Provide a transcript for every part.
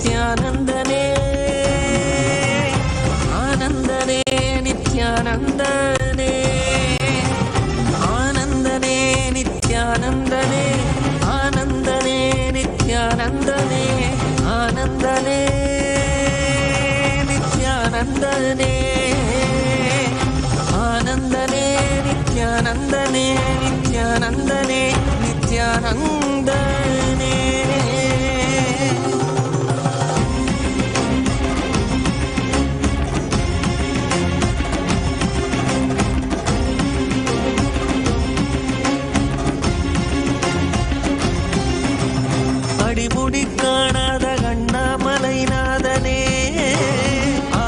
Nithyanandane, Anandane, Nithyanandane, Anandane, Nithyanandane, Anandane, Nithyanandane, Anandane, Nithyanandane, Anandane, Nithyanandane, Nithyanandane, Nithyanandane. அடிமுடி காணாத கண்ணாமலைநாதனே,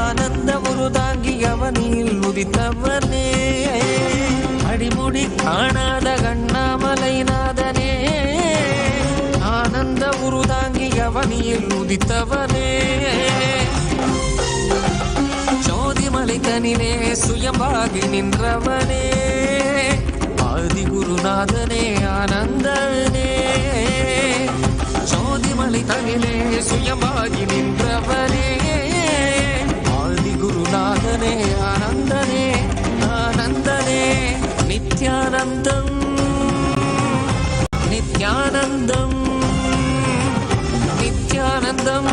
ஆனந்த முருதாங்கி அவனில் உதித்தவனே. அடிமுடி காணாத கண்ணாமலைநாதனே, ஆனந்த முருதாங்கி அவனில் உதித்தவனே. ஜோதிமலை தனிலே சுயம்பாகி நின்றவனே, ஆதி குருநாதனே ஆனந்தனே. ஜோதிமலை தனிலே சுயமாகி நின்றவனே, ஆதி குருநாதனே ஆனந்தனே, ஆனந்தனே. நித்யானந்தம், நித்யானந்தம், நித்யானந்தம்,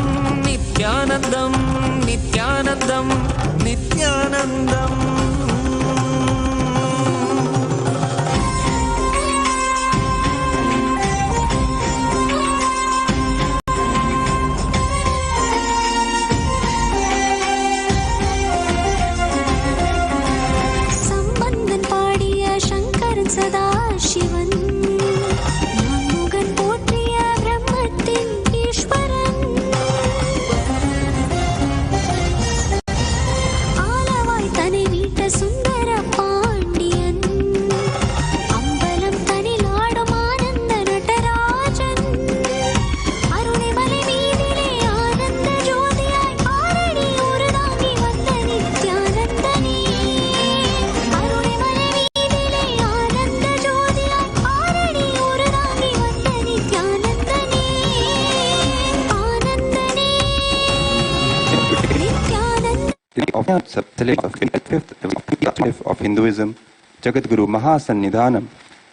நித்யானந்தம், நித்யானந்தம், நித்யானந்தம். சதாசிவன் நான்முகன் போற்றிய பிரம்மத்தின் ஈஸ்வரன், ஆலவாய் தனை வீட்ட சுந்தர பாண்டியன், அம்பலம் தனில் ஆடும் ஆனந்த நடராஜன், அருணைமலை மீதிலே ஆனந்த ஜோதியாய் ஆரணி ஒரு தாங்கி வந்த நித்யானந்தனே. அருணைமலை மீதிலே ஆனந்த ஜோதியாய் ஆரணி ஒரு தாங்கி வந்த நித்யானந்தனே, ஆனந்தனே, Nityananda. Of Hinduism, Jagadguru Mahasannidhanam,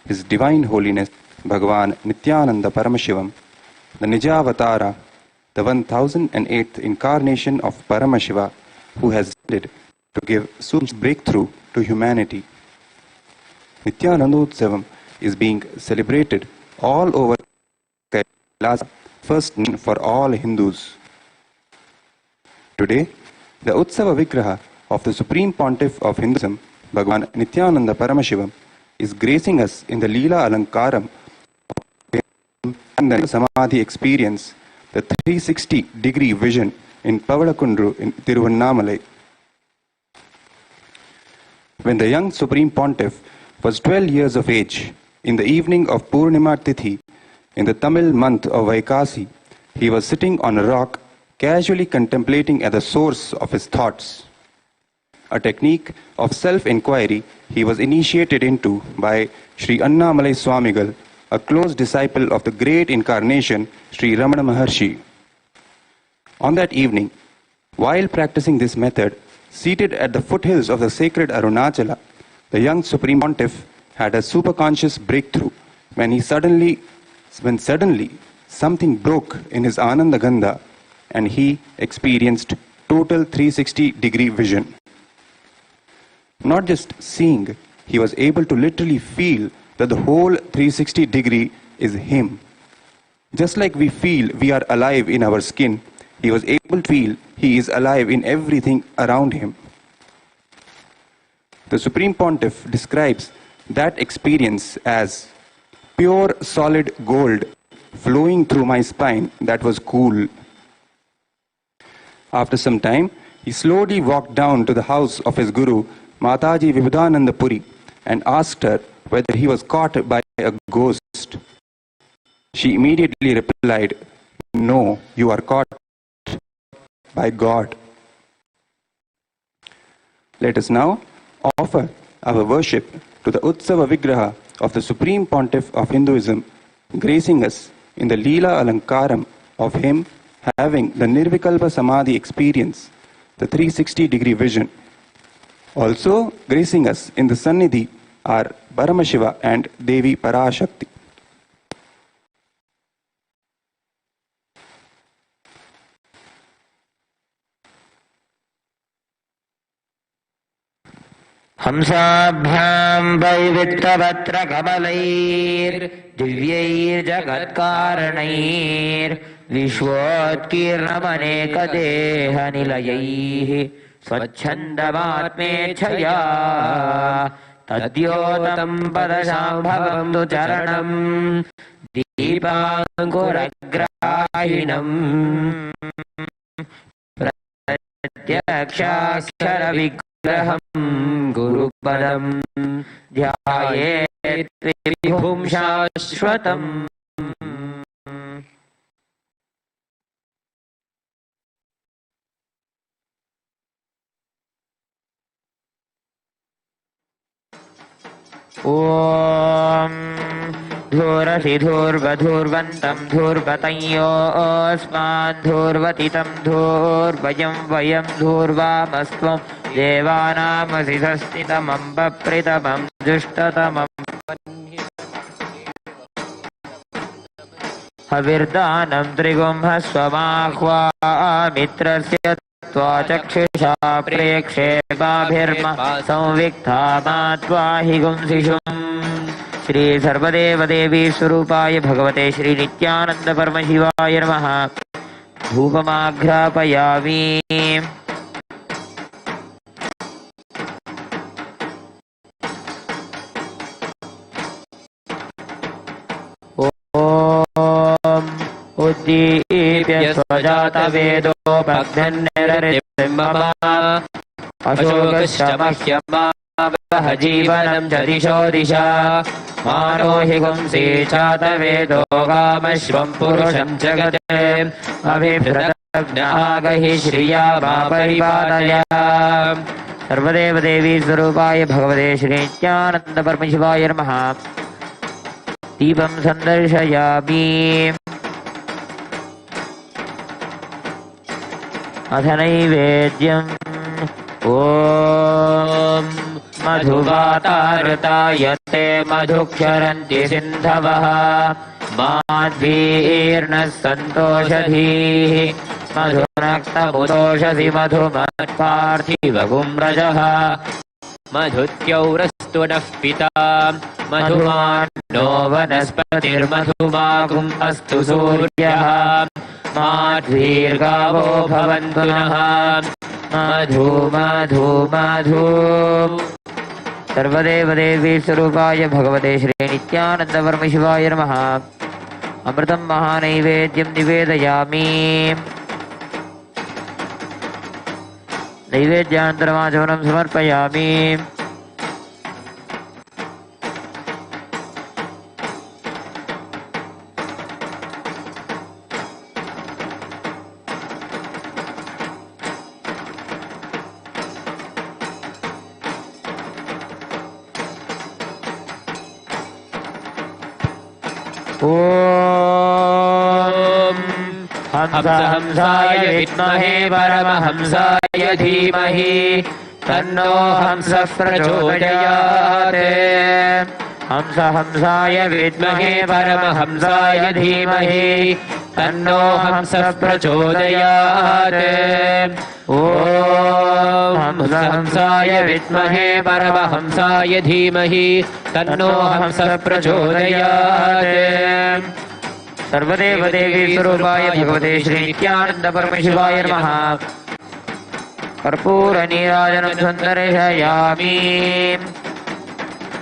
His Divine Holiness Bhagavan Nithyananda Paramashivam, the Nijavatara, the 1008th incarnation of Paramashiva, who has decided to give such breakthrough to humanity. Nithyanandotsavam is being celebrated all over Kailasa, first for all Hindus. Today, the Utsava Vigraha of the Supreme Pontiff of Hinduism, Bhagavan Nithyananda Paramashivam, is gracing us in the Leela Alankaram and the Samadhi experience, the 360-degree vision in Pavadakundru in Tiruvannamalai. When the young Supreme Pontiff was 12 years of age, in the evening of Purnima Tithi, in the Tamil month of Vaikasi, he was sitting on a rock, casually contemplating at the source of his thoughts. A technique of self-inquiry he was initiated into by Sri Annamalai Swamigal, a close disciple of the great incarnation Sri Ramana Maharshi. On that evening, while practicing this method, seated at the foothills of the sacred Arunachala, the young Supreme Pontiff had a superconscious breakthrough when suddenly something broke in his Ananda Gandha and he experienced total 360-degree vision. Not just seeing, he was able to literally feel that the whole 360-degree is him. Just like we feel we are alive in our skin, he was able to feel he is alive in everything around him. The Supreme Pontiff describes that experience as pure solid gold flowing through my spine that was cool. After some time, he slowly walked down to the house of his guru, Mataji Vibhudananda Puri, and asked her whether he was caught by a ghost. She immediately replied, "No, you are caught by God." Let us now offer our worship to the Utsava Vigraha of the Supreme Pontiff of Hinduism, gracing us in the Leela Alankaram of him having the Nirvikalpa Samadhi experience, the 360-degree vision. Also gracing us in the Sannidhi are Paramashiva and Devi Parashakti. हंसाभ्यां वैविध्यवक्त्रकमलैर्दिव्यैर्जगत्कारणैर्विश्वोत्कीर्णमनेकदेहनिलयैः स्वच्छन्दमात्मेच्छया तद्योतं पदशाम्भवं चरणं दीपाङ्कुरग्राहिणम् प्रत्यक्षाक्षरविग्रहम् गुरुपदं ध्यायेत् विभुं शाश्वतम्। ॐ धूरसि धूर्वधूर्वन्तं धूर्वतयोऽस्मान् धूर्वतितं धूर्वयं वयं धूर्वामस्त्वं देवानामसि सस्थितमं बप्रितमं दुष्टतमं हविर्दानं त्रिगुंहस्वमाह्वामित्रस्य त्वा चक्षुषा प्रेक्षेपाभिर्म संविक्ता मा त्वा हि गुंसिषुम्। श्री सर्वदेवदेवी स्वरूपाय भगवते श्री नित्यानंद परमशिवाय नमः। धूपमाघ्रापयामि। ओम उद्दीप्य स्वजातवेदोपघ्नन्निररितिर्मम अशोकश्रमह्यमावह जीवनं च दिशो दिशा मानो हि गुंसि चातवेदो कामश्वं पुरुषं जगते अभिभृतज्ञागहि श्रिया मा परिपालय। सर्वदेवदेवी स्वरूपाय भगवते श्री नित्यानंद परमशिवाय नमः। दीपं सन्दर्शयामि। अथ नैवेद्यम् ॐ मधुवातारतायते मधुक्षरन्ति सिन्धवः माध्वीर्नः सन्तोषधीः मधुनक्तमुतोषसि मधुमत्पार्थिवगुम्रजः मधुत्यौरस्तु नः पिता मधुमान्नो वनस्पतिर्मधुमागुम् अस्तु सूर्यः माध्वीर्गावो भवन्तु नः मधु मधु मधु। सर्वदेवदेवी स्वरूपाय भगवते श्री नित्यानंद परमशिवाय नमः। अमृतं महानैवेद्यं निवेदयामि। नैवेद्यान्तरमाचमनं समर्पयामि। ॐ हंसाय विद्महे परमहंसाय धीमहि तन्नो हंसः प्रचोदयात्। हंसाय विद्महे परमहंसाय धीमहि तन्नो हंसः प्रचोदयात्। ॐ हंसाय विद्महे परमहंसाय धीमहि तन्नो हंसः प्रचोदयात्। सर्वदेवदेवी स्वरूपाय भगवते श्री नित्यानंद परमशिवाय नमः। कर्पूरनीराजनं सन्दर्शयामि।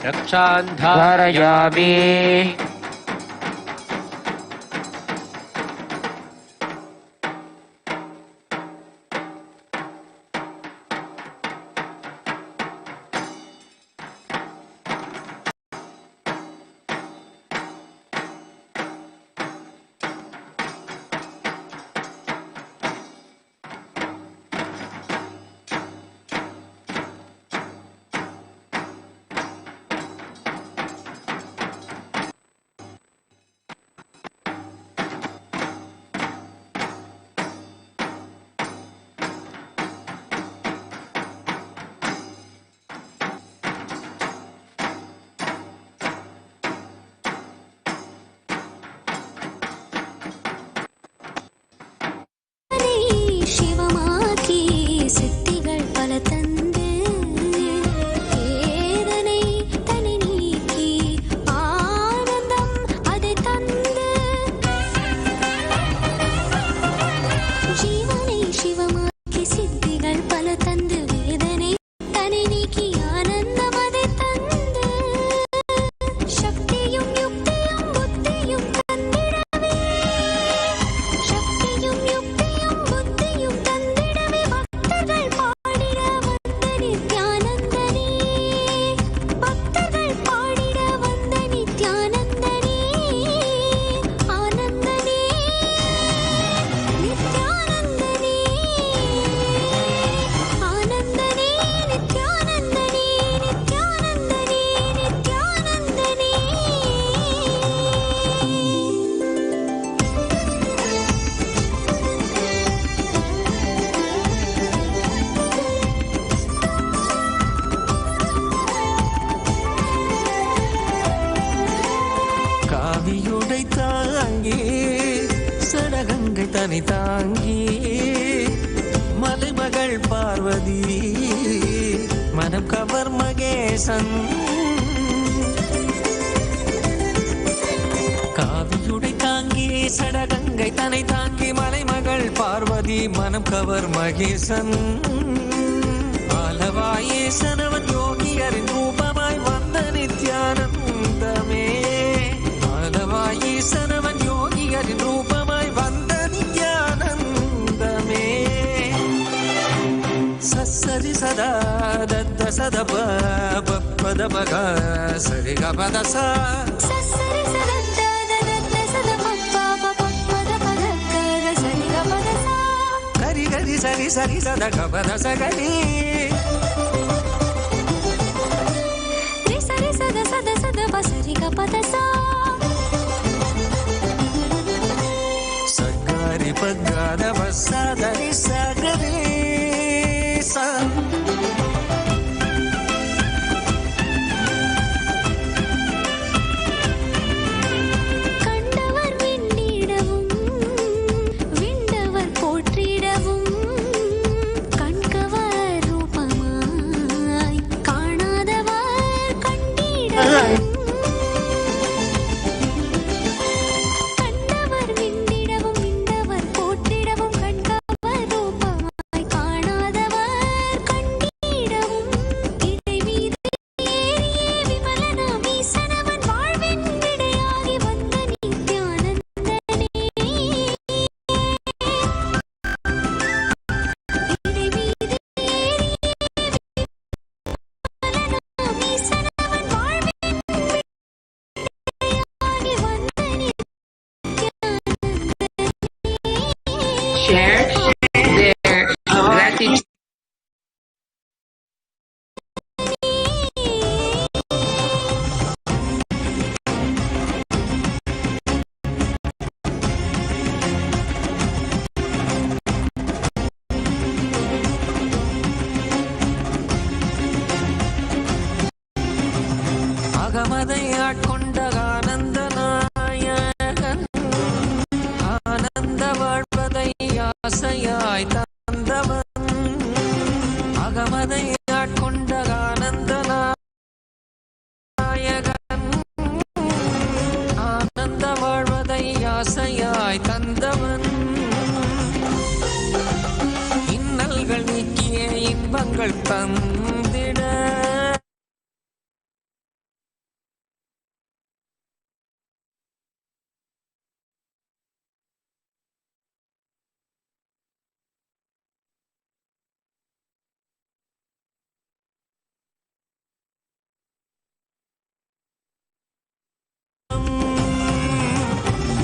रक्षां धारयामि। கருணை தாங்கி சடகங்கை தனி தாங்கி மலைமகள் பார்வதி மனம் கவர் மகேசன் காவியுடை தாங்கி சடகங்கை தனை தாங்கி மலைமகள் பார்வதி மனம் கவர் மகேசன் ஆலவாயேசனவன் யோகியரின் ரூபமாய் வந்த நித்யானந்தமே ஆலவாயேசனவன் யோகியரின் ரூபமாய் வந்த நித்யானந்தமே சரி சதா தத்த சதப பத பக சரி கபத சா சரி சதத்த தத்த சதப பத பத சரி கபத சா கரி கரி சரி சரி சத கபத சகரி ரி சரி சத சத சத சரி கபத சா சகரி பகத பசதரி சகரி சா கண்டவர் விண்ணிடவும் விண்டவர் போற்றிடவும் கண்கவர் ரூபமாய் காணாதவர் கண்டிடவும் கண்டவர் விண்ணிடவும் விண்டவர் போற்றிடவும் கண்கவர் ரூபமாய் காணாதவர் கண்டிடவும் இடை மீது ஏறியே விமலனாம் ஈசனவன் வாழ்வின் விடையாகி வந்த நித்யானந்தனே இடை மீது ஏறியே விமலனாம் ஈசனவன் வாழ்வின் விடையாகி வந்த Share their gratitude. அகமதை ஆட்கொண்ட ஆனந்த நாயகன் ஆனந்த வாழ்வதை ஆசையாய் தந்தவன் அகமதை ஆட்கொண்ட ஆனந்த நாயகன் ஆனந்த வாழ்வதை ஆசையாய் தந்தவன் இன்னல்கள் நீக்கிய இன்பங்கள் தந்திட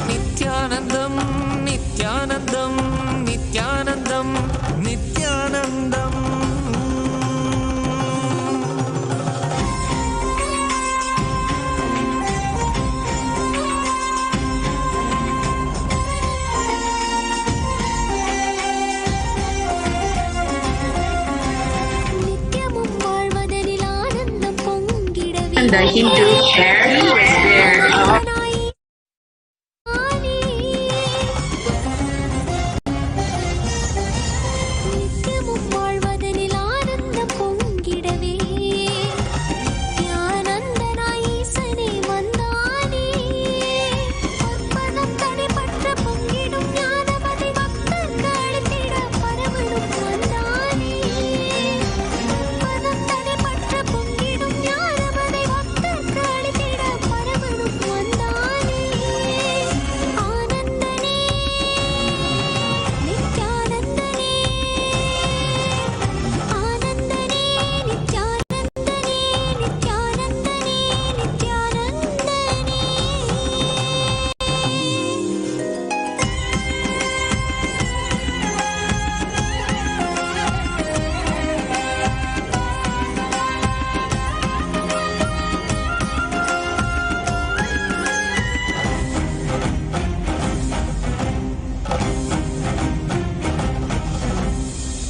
நித்யானந்தம் நித்யானந்தம் நித்யானந்தம் நித்யானந்தம் நித்யமும் வாழ்வதனில் ஆனந்தம் பொங்கிடவே And the Hindu shares their நித்யமும் வாழ்வதனில் ஆனந்தம் பொங்கிடவே நித்யானந்தனாய் ஈசனே வந்தானே பற்பதம் தடைபற்ற பொங்கிடும் ஞானமதை பக்தர்க்கு அளித்திட பரமனும் வந்தானே பற்பதம் தடைபற்ற பொங்கிடும் ஞானமதை பக்தர்க்கு அளித்திட பரமனும் வந்தானே ஆனந்தனே நித்யானந்தனே ஆனந்தனே நித்யானந்தனே நித்யானந்தனே நித்யானந்தனே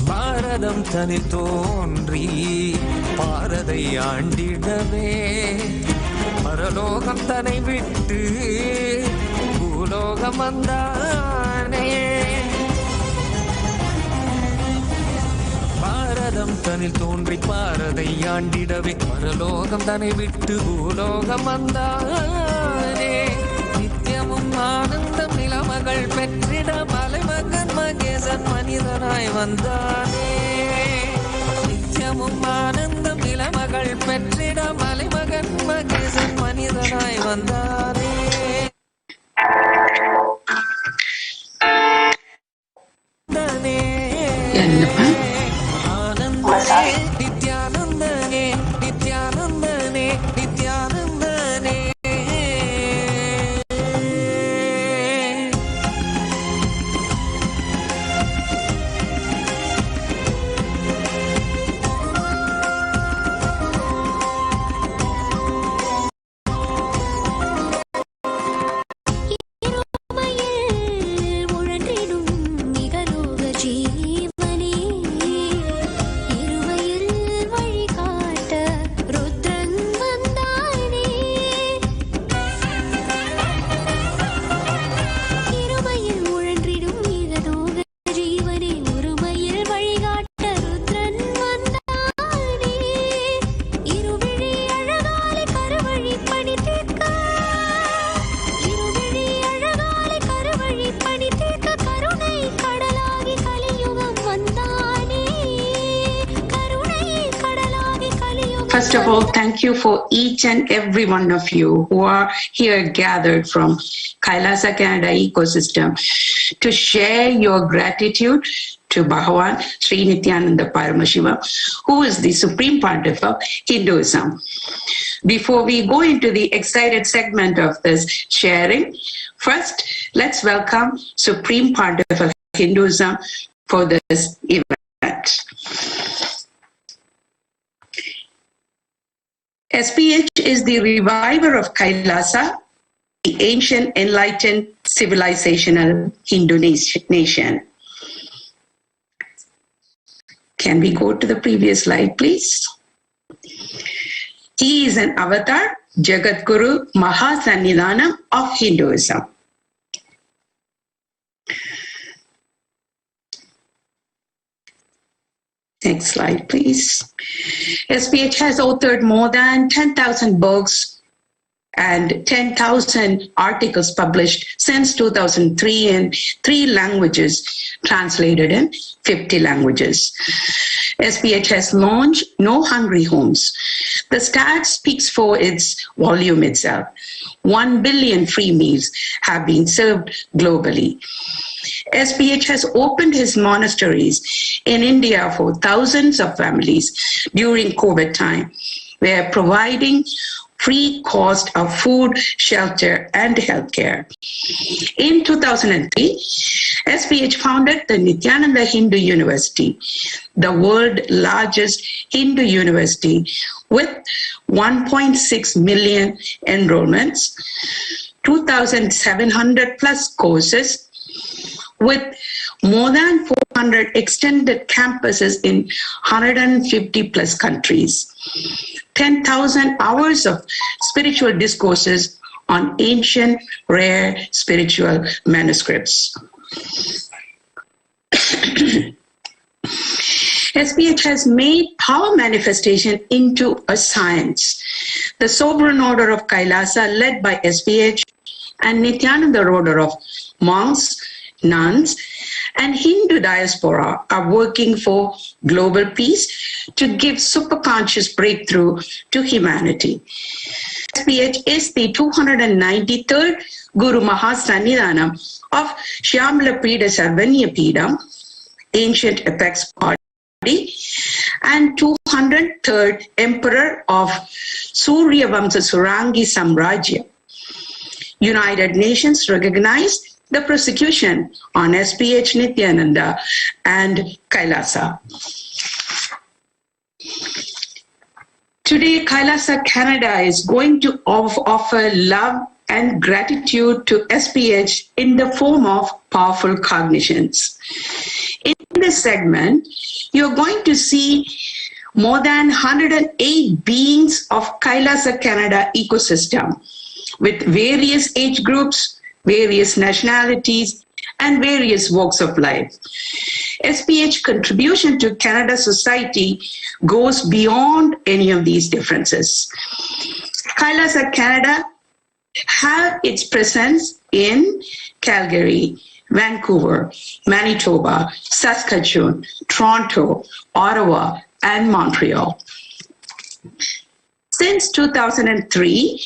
பாரதம் தனி தோன்றி பாரதை ஆண்டிடவே பரலோகம் தன்னை விட்டு பூலோகம் வந்தானே. பாரதம் தனில் தோன்றி பாரதை ஆண்டிடவே பரலோகம் தன்னை விட்டு பூலோகம் வந்தானே. நித்தியமும் ஆனந்தம் நிலமகள் பெற்றிட மலைமகன் மகேசன் மனிதனாய் வந்தானே. நித்தியமும் ஆனந்தம் நிலமகள் பெற்றிட மலைமகன் மகேசன் மனிதனாய் வந்தானே. ஆனந்தனே நித்யானந்தனே நித்யானந்தனே நித்யானந்தனே. First of all, thank you for each and every one of you who are here gathered from Kailasa Canada ecosystem to share your gratitude to Bhagavan Sri Nithyananda Paramashivam, who is the Supreme Pontiff of Hinduism. Before we go into the excited segment of this sharing, first, let's welcome Supreme Pontiff of Hinduism for this event. SPH is the reviver of Kailasa, the ancient enlightened civilizational Hindu nation. Can we go to the previous slide, please? He is an avatar, Jagadguru Mahasannidhanam of Hinduism. Next slide, please. SPH has authored more than 10,000 books and 10,000 articles published since 2003 in 3 languages, translated in 50 languages. SPH has launched No Hungry Homes. The stat speaks for its volume itself. 1 billion free meals have been served globally. SPH has opened his monasteries in India for thousands of families during COVID time. We are providing free cost of food, shelter, and healthcare. In 2003, SPH founded the Nithyananda Hindu University, the world's largest Hindu university with 1.6 million enrollments, 2,700 plus courses, with more than 400 extended campuses in 150 plus countries, 10,000 hours of spiritual discourses on ancient, rare spiritual manuscripts. SPH has made power manifestation into a science. The Sovereign Order of Kailasa, led by SPH, and Nithyananda Order of monks, nuns, and Hindu diaspora are working for global peace to give superconscious breakthrough to humanity. SPH is the 293rd Guru Mahasannidhanam of Shyamala Pida Sarvanya Pidam, ancient apex body, and 203rd Emperor of Surya Vamsa Surangi Samrajya. United Nations recognized the prosecution on SPH Nithyananda and Kailasa. Today, Kailasa Canada is going to offer love and gratitude to SPH in the form of powerful cognitions. In this segment, you're going to see more than 108 beings of Kailasa Canada ecosystem with various age groups, various nationalities, and various walks of life. SPH contribution to Canada society goes beyond any of these differences. Kailasa Canada have its presence in Calgary, Vancouver, Manitoba, Saskatchewan, Toronto, Ottawa, and Montreal. Since 2003,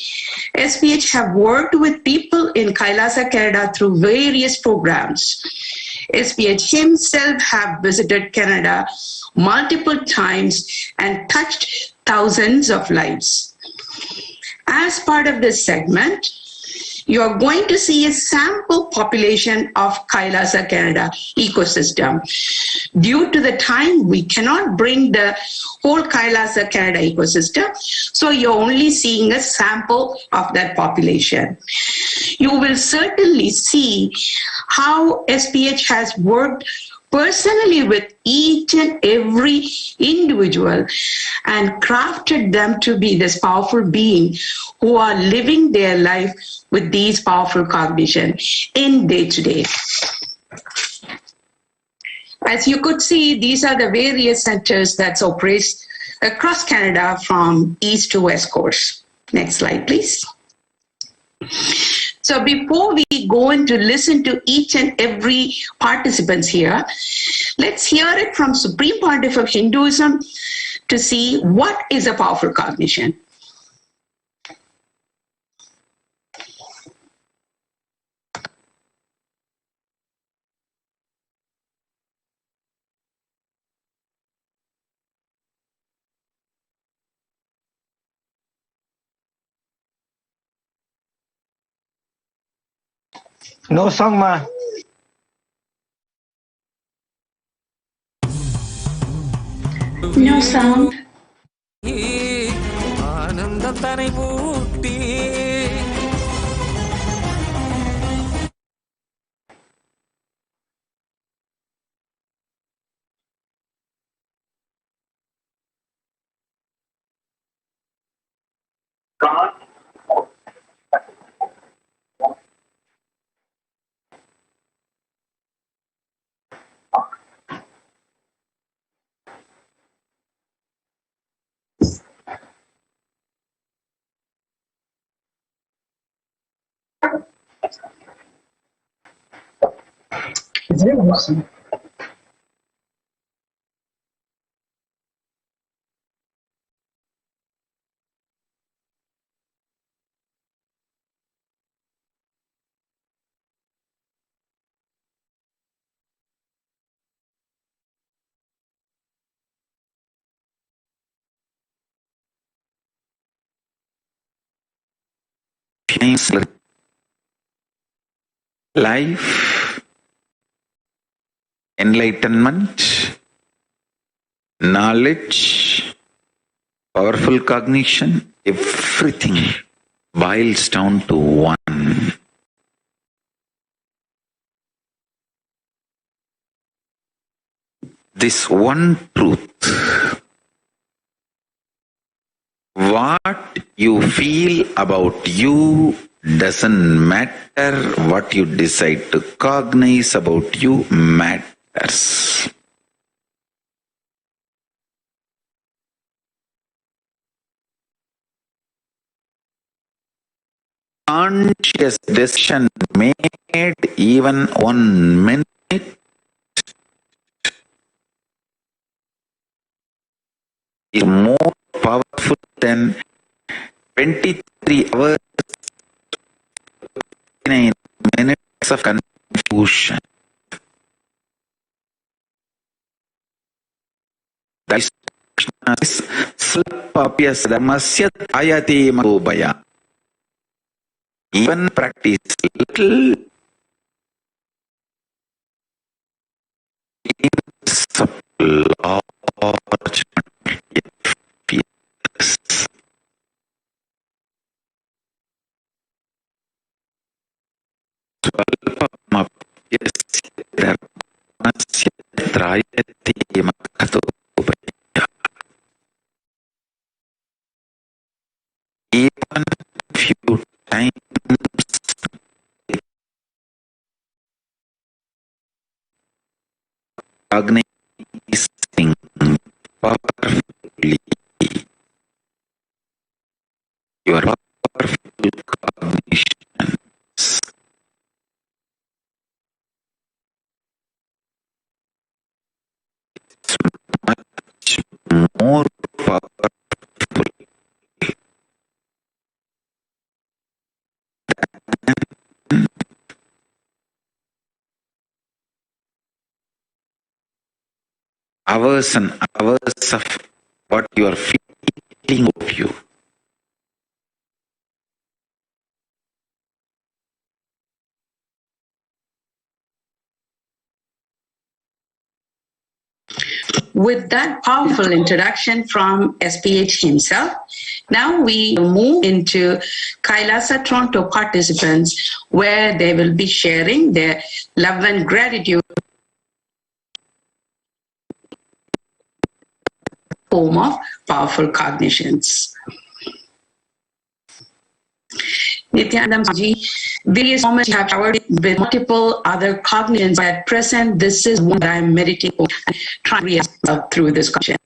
SPH have worked with people in Kailasa, Canada through various programs. SPH himself have visited Canada multiple times and touched thousands of lives. As part of this segment, you are going to see a sample population of Kailasa Canada ecosystem. Due to the time, we cannot bring the whole Kailasa Canada ecosystem, so you're only seeing a sample of that population. You will certainly see how SPH has worked personally with each and every individual and crafted them to be this powerful being who are living their life with these powerful cognition in day-to-day. As you could see, these are the various centers that operate across Canada from east to west coast. Next slide, please. So before we go into listen to each and every participants here, let's hear it from Supreme Pontiff of Hinduism to see what is a powerful cognition. No song, ma. No sound. ஆனந்தம் தனை மூட்டி Life, enlightenment, knowledge, powerful cognition, everything boils down to one. This one truth. What you feel about you doesn't matter. What you decide to cognize about you matters. Conscious decision made even 1 minute is more powerful than 23 hours, 9 minutes of confusion. That is Krishna's Slapapya Sadhamasya Ayate Madhubaya. Even practice little is of large fears. Swalpamapyasya dharmasya trayate makhatobhaya. Even few times recognizing powerfully your powerful cognitions. It's much more powerful than hours and hours of what you are feeling of you. With that powerful introduction from SPH himself, now we move into Kailasa Toronto participants, where they will be sharing their love and gratitude form of powerful cognitions. Nithyanandam various moments you have showered with multiple other cognitions. At present, this is what I'm meditating on and trying to realize through this cognition.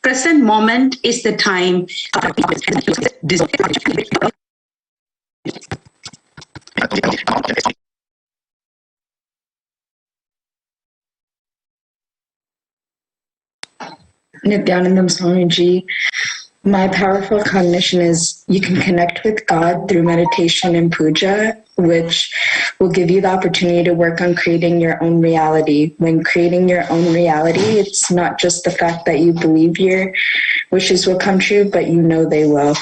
Present moment is the time. Nithyanandam Swamiji, my powerful cognition is you can connect with God through meditation and puja, which will give you the opportunity to work on creating your own reality. When creating your own reality, it's not just the fact that you believe your wishes will come true, but you know they will.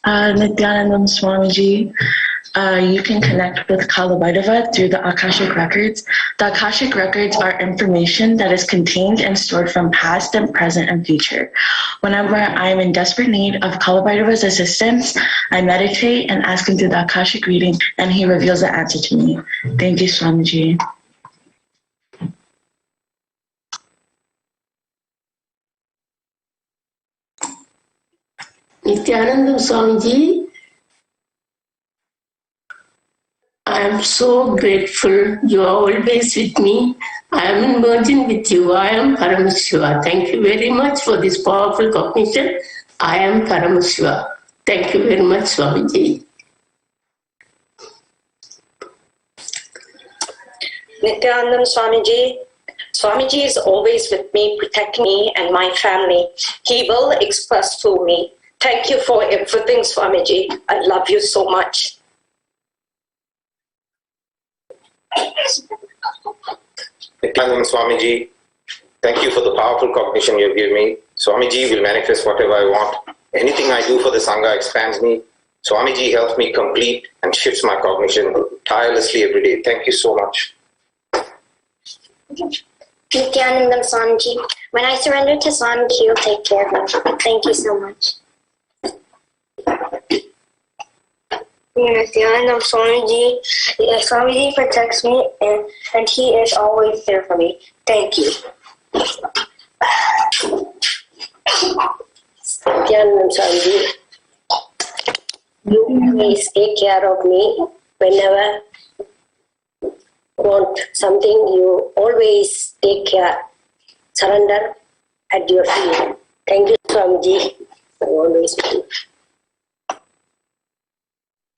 Nithyanandam Swamiji, you can connect with Kalabhairava through the Akashic Records. The Akashic Records are information that is contained and stored from past and present and future. Whenever I am in desperate need of Kalabhairava's assistance, I meditate and ask him through the Akashic reading, and he reveals the answer to me. Thank you, Swamiji. Nithyanandam Swamiji, I am so grateful. You are always with me. I am in merging with you. I am Paramashiva. Thank you very much for this powerful cognition. I am Paramashiva. Thank you very much, Swamiji. Nithyanandam Swamiji, Swamiji is always with me, protecting me and my family. He will express through me. Thank you for everything, Swamiji. I love you so much. Nithyanandam Swamiji, thank you for the powerful cognition you have given me. Swamiji will manifest whatever I want. Anything I do for the Sangha expands me. Swamiji helps me complete and shifts my cognition tirelessly every day. Thank you so much. Nithyanandam Swamiji, when I surrender to Swamiji, you'll take care of me. Thank you so much. Nithyanandam Swamiji, Swamiji protects me and he is always there for me. Thank you. Nithyanandam Swamiji, you always take care of me whenever I want something. You always take care. Surrender at your feet. Thank you, Swamiji. I'm always with you.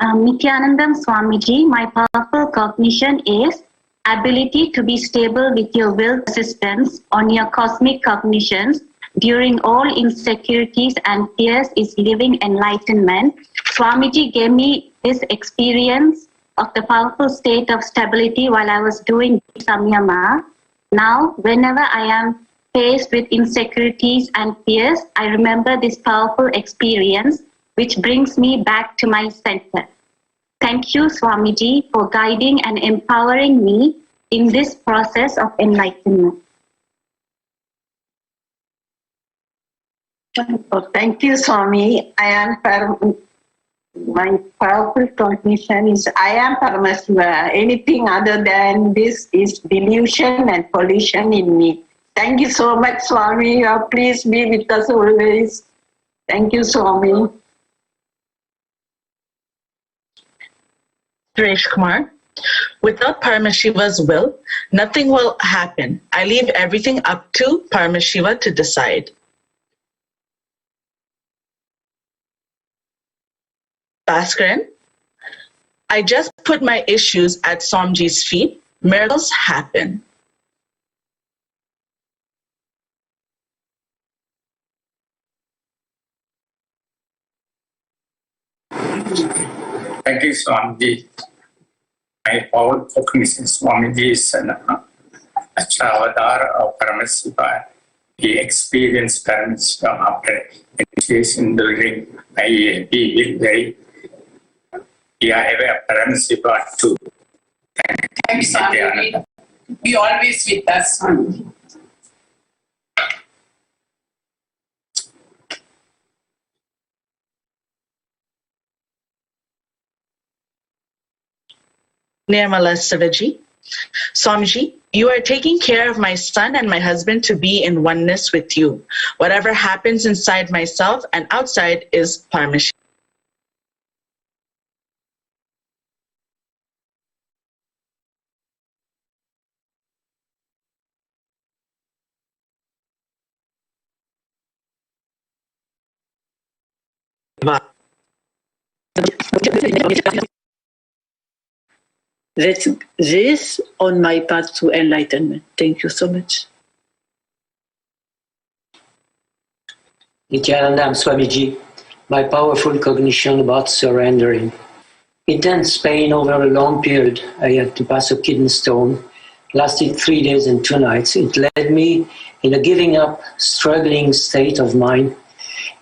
Nithyanandam Swamiji, my powerful cognition is ability to be stable with your will assistance on your cosmic cognitions during all insecurities and fears is living enlightenment. Swamiji gave me this experience of the powerful state of stability while I was doing samyama. Now, whenever I am faced with insecurities and fears, I remember this powerful experience which brings me back to my center. Thank you, Swamiji, for guiding and empowering me in this process of enlightenment. Thank you, Swami. I am My powerful cognition is I am Paramashiva. Anything other than this is delusion and pollution in me. Thank you so much, Swami. Please be with us always. Thank you, Swami. Suresh Kumar, without Paramashiva's will, nothing will happen. I leave everything up to Paramashiva to decide. Bhaskaran, I just put my issues at Swamiji's feet. Miracles happen. Thank you, Swamiji. My power cognition, Swamiji is an Achavadar of Paramashiva. He experienced Paramashiva after initiation during IAP with very Paramashiva too. Thank you, Swamiji. Be always with us, Swamiji. Nirmala Sivaji, Swamiji, you are taking care of my son and my husband to be in oneness with you. Whatever happens inside myself and outside is Paramashiva. That's this on my path to enlightenment. Thank you so much. Nithyanandam Swamiji, my powerful cognition about surrendering. Intense pain over a long period. I had to pass a kidney stone. Lasted 3 days and 2 nights. It led me in a giving up, struggling state of mind,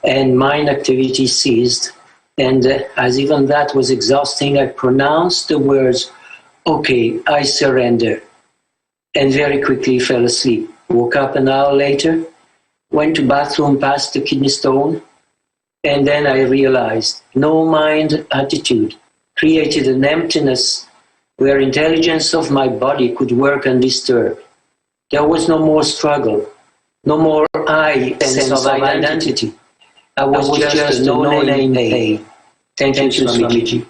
and mind activity ceased. And as even that was exhausting, I pronounced the words, "Okay, I surrender," and very quickly fell asleep. Woke up an hour later, went to bathroom past the kidney stone, and then I realized no mind attitude created an emptiness where intelligence of my body could work undisturbed. There was no more struggle, no more I sense of identity. I was just a no-name pain. Thank you, Swamiji.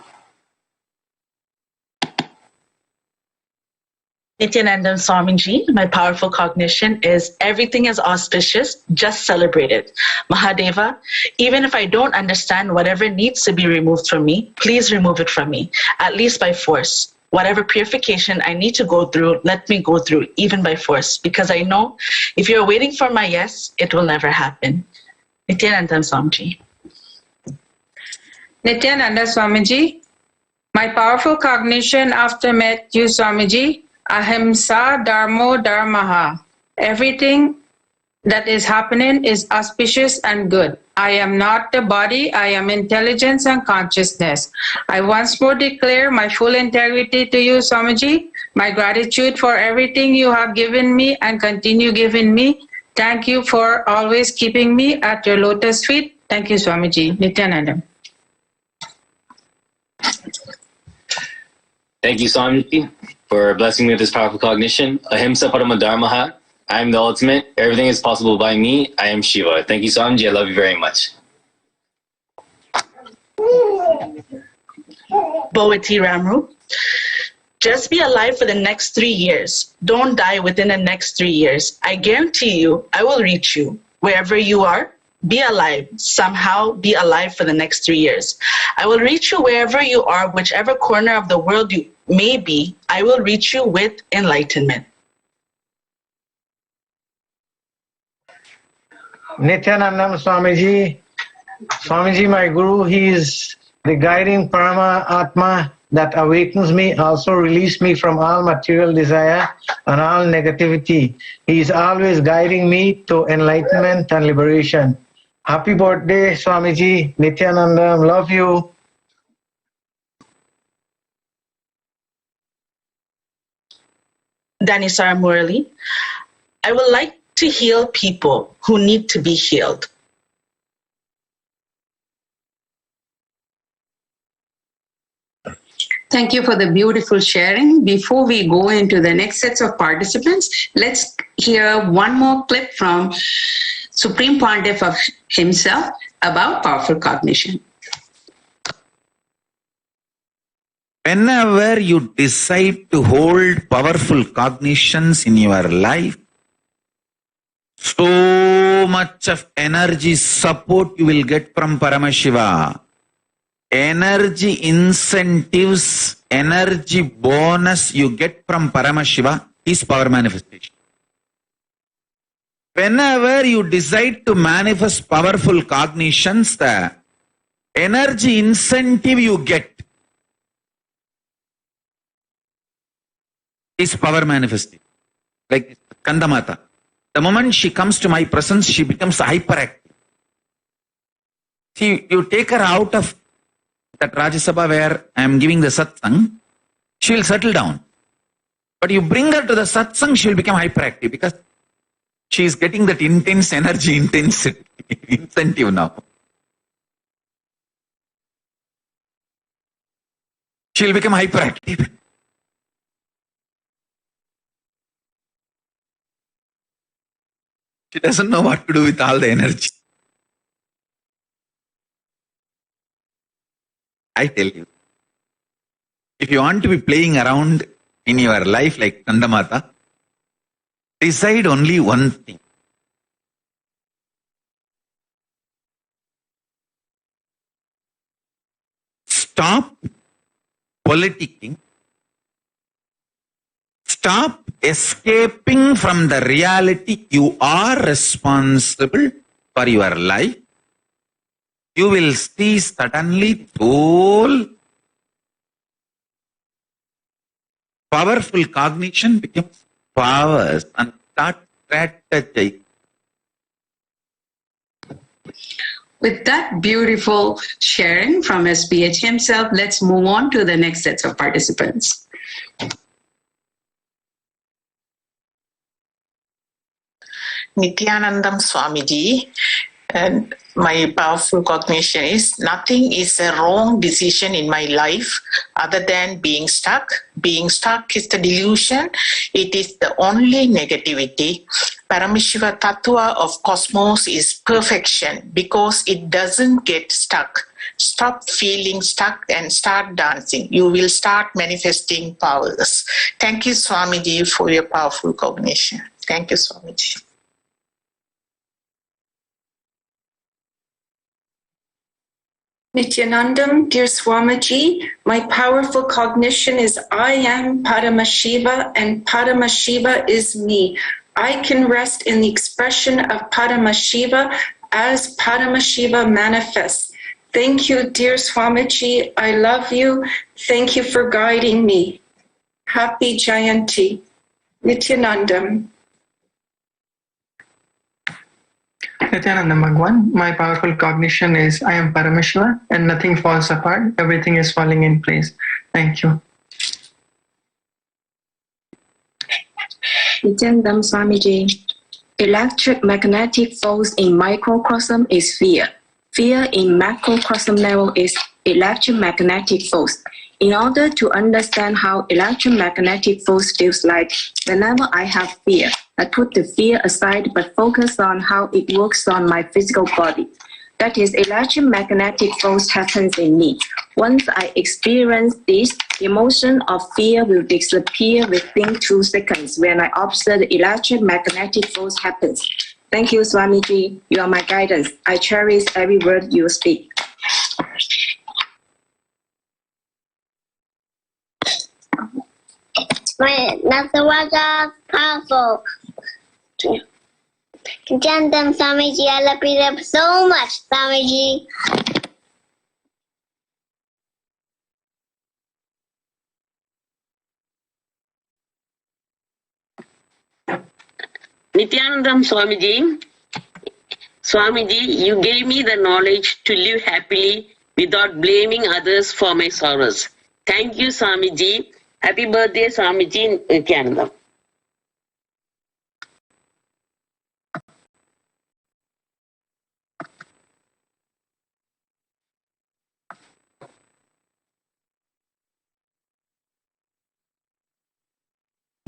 Nithyanandam Swamiji, my powerful cognition is everything is auspicious, just celebrate it. Mahadeva, even if I don't understand whatever needs to be removed from me, please remove it from me, at least by force. Whatever purification I need to go through, let me go through, even by force, because I know if you're waiting for my yes, it will never happen. Nithyanandam Swamiji. Nithyananda Swamiji, my powerful cognition after met you, Swamiji, Ahimsa Dharmo Dharmaha. Everything that is happening is auspicious and good. I am not the body, I am intelligence and consciousness. I once more declare my full integrity to you, Swamiji, my gratitude for everything you have given me and continue giving me. Thank you for always keeping me at your lotus feet. Thank you, Swamiji. Nithyananda. Thank you, Swamiji, for blessing me with this powerful cognition. Ahimsa Parama Dharmaha. I am the ultimate. Everything is possible by me. I am Shiva. Thank you, Swamiji. I love you very much. Bowati Ramru. Just be alive for the next 3 years. Don't die within the next 3 years. I guarantee you, I will reach you. Wherever you are, be alive. Somehow be alive for the next 3 years. I will reach you wherever you are, whichever corner of the world you may be. I will reach you with enlightenment. Nithyanandam Swamiji. Swamiji, my Guru, he is the guiding Parama Atma that awakens me, also release me from all material desire and all negativity. He is always guiding me to enlightenment and liberation. Happy birthday, Swamiji. Nithyanandam, love you. Danisar Murali. I would like to heal people who need to be healed. Thank you for the beautiful sharing. Before we go into the next sets of participants, let's hear one more clip from Supreme Pontiff of himself about powerful cognition. Whenever you decide to hold powerful cognitions in your life, so much of energy support you will get from Paramashiva. Energy incentives, energy bonus you get from Paramashiva is power manifestation. Whenever you decide to manifest powerful cognitions, the energy incentive you get is power manifestation. Like Kandamata. The moment she comes to my presence, she becomes hyperactive. See, you take her out of that Rajya Sabha where I am giving the satsang, she will settle down. But you bring her to the satsang, she will become hyperactive because she is getting that intense energy, intensity, incentive now. She will become hyperactive. She doesn't know what to do with all the energy. I tell you, if you want to be playing around in your life like Kandamata, decide only one thing. Stop politicking. Stop escaping from the reality. You are responsible for your life. You will see suddenly whole powerful cognition becomes powers and start strategizing. With that beautiful sharing from SPH himself, let's move on to the next sets of participants. Nithyanandam Swamiji, and my powerful cognition is nothing is a wrong decision in my life other than being stuck. Being stuck is the delusion. It is the only negativity. Paramashiva Tattva of cosmos is perfection because it doesn't get stuck. Stop feeling stuck and start dancing. You will start manifesting powers. Thank you, Swamiji, for your powerful cognition. Thank you, Swamiji. Nithyanandam, dear Swamiji, my powerful cognition is I am Paramashiva and Paramashiva is me. I can rest in the expression of Paramashiva as Paramashiva manifests. Thank you, dear Swamiji. I love you. Thank you for guiding me. Happy Jayanti. Nithyanandam. Nithyanandam Bhagwan, my powerful cognition is I am Paramashiva and nothing falls apart, everything is falling in place. Thank you. Nithyanandam Swamiji, electric magnetic force in microcosm is fear. Fear in macrocosm level is electromagnetic force. In order to understand how electromagnetic force feels like, whenever I have fear, I put the fear aside but focus on how it works on my physical body. That is, electromagnetic force happens in me. Once I experience this, the emotion of fear will disappear within 2 seconds when I observe the electromagnetic force happens. Thank you, Swamiji. You are my guidance. I cherish every word you speak. That's the word of powerful. Nithyanandam Swamiji, I love you so much, Swamiji. Nithyanandam Swamiji, Swamiji, you gave me the knowledge to live happily without blaming others for my sorrows. Thank you, Swamiji. Happy birthday, Swamiji Nithyanandam.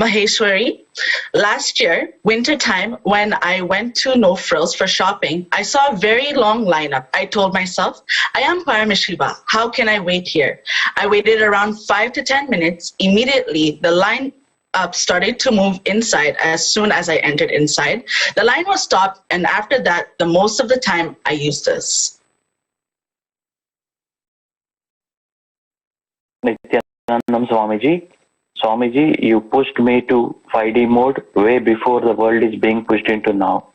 Maheshwari. Last year, winter time, when I went to No Frills for shopping, I saw a very long lineup. I told myself, I am Paramashiva. How can I wait here? I waited around 5 to 10 minutes. Immediately, the line up started to move inside as soon as I entered inside. The line was stopped, and after that, the most of the time, I used this. Nithyanandam Swamiji. Swamiji, you pushed me to 5D mode way before the world is being pushed into now.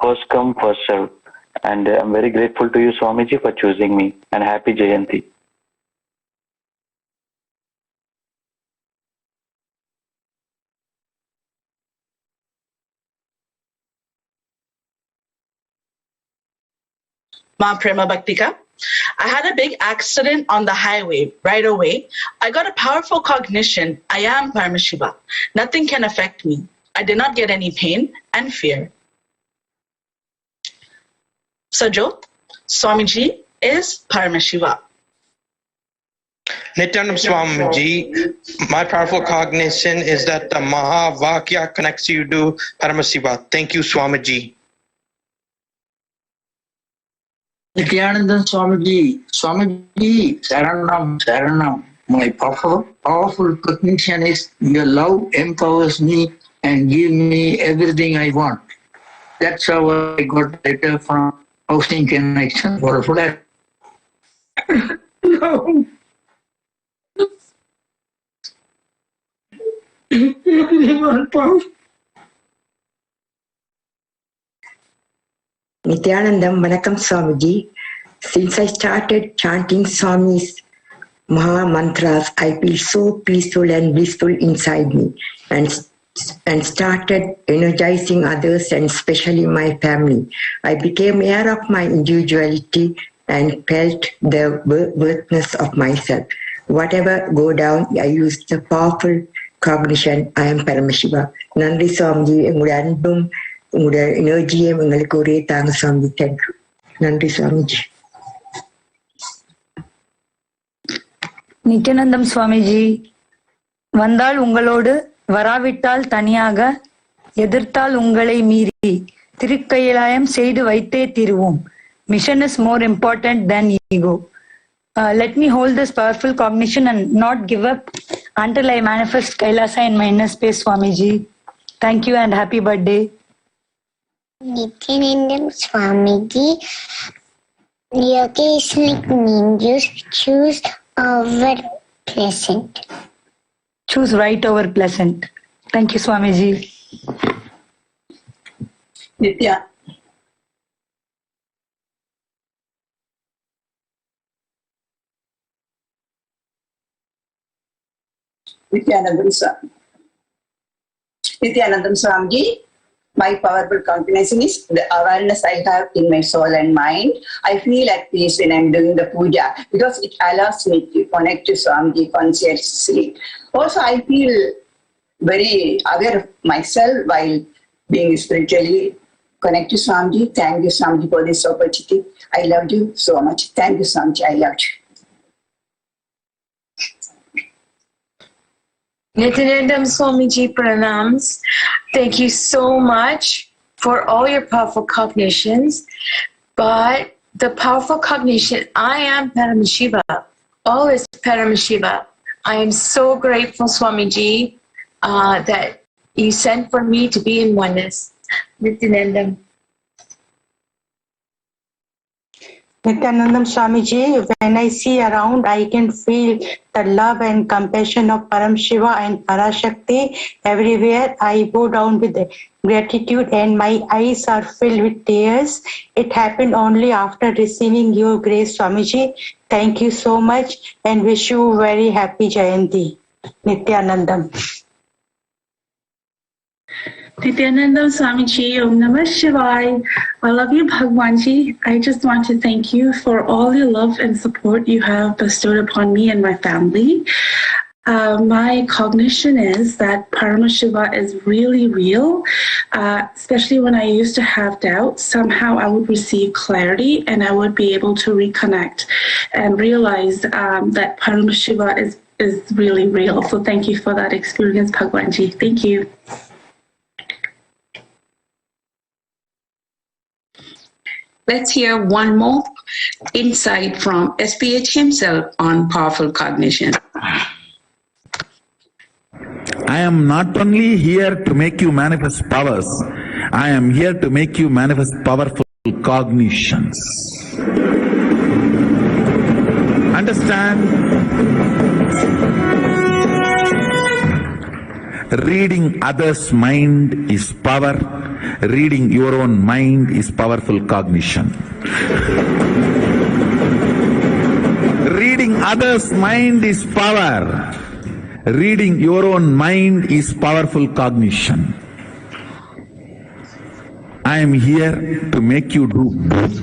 First come, first serve. And I'm very grateful to you, Swamiji, for choosing me. And happy Jayanti. Ma Prema Bhaktika. I had a big accident on the highway right away. I got a powerful cognition. I am Paramashiva. Nothing can affect me. I did not get any pain and fear. Sajot, Swamiji is Paramashiva. Nithyanandam Swamiji, my powerful cognition is that the Mahavakya connects you to Paramashiva. Thank you, Swamiji. Nithyanandam Swamiji, Swamiji, Saranam, Saranam. My powerful cognition is your love empowers me and give me everything I want. That's how I got letter from Housing Connection for a flat. No. Nithyanandam Vanakkam Swamiji. Since I started chanting Swami's Maha Mantras, I feel so peaceful and blissful inside me and started energizing others and especially my family. I became aware of my individuality and felt the worthiness of myself. Whatever go down, I use the powerful cognition, I am Paramashiva. Nandri Swamiji, engude anbum, engude energy engalukku ore thaanga Swamiji. Thank you. Nandri Swamiji. Nithyanandam Swamiji, வந்தால் உங்களோடு, வராவிட்டால் தனியாக, எதிர்த்தால் உங்களை மீறி, திருக்கையிலாயம் செய்து வைத்தே தீருவோம். Mission is more important than ego. Let me hold this powerful cognition and not give up until I manifest Kailasa in my inner space, Swamiji. Thank you and happy birthday. Nithyanandam Swamiji, your case like ninjas choose over pleasant. Choose right over pleasant. Thank you, Swamiji. Nithyanandam Swamiji, my powerful combination is the awareness I have in my soul and mind. I feel at peace when I'm doing the puja because it allows me to connect to Swamiji consciously. Also, I feel very aware of myself while being spiritually connected to Swamiji. Thank you, Swamiji, for this opportunity. I love you so much. Thank you, Swamiji. I love you. Nithyanandam Swamiji pranams. Thank you so much for all your powerful cognitions. But the powerful cognition, I am Paramashiva. All is Paramashiva. I am so grateful, Swamiji, that you sent for me to be in oneness. Nithyanandam. Nithyanandam Swamiji, when I see around, I can feel the love and compassion of Paramashiva and Parashakti everywhere. I bow down with gratitude and my eyes are filled with tears. It happened only after receiving your grace, Swamiji. Thank you so much and wish you very happy Jayanti. Nithyanandam. Nithyanandam Swamiji, Om Namah Shivaya. I love you, Bhagwanji. I just want to thank you for all your love and support you have bestowed upon me and my family. My cognition is that Paramashiva is really real, especially when I used to have doubts. Somehow I would receive clarity and I would be able to reconnect and realize that Paramashiva is is really real. So thank you for that experience, Bhagwanji. Thank you. Let's hear one more insight from SPH himself on powerful cognition. I am not only here to make you manifest powers, I am here to make you manifest powerful cognitions. Understand? Reading others' mind is power. Reading your own mind is powerful cognition. Reading others' mind is power. Reading your own mind is powerful cognition. I am here to make you do both.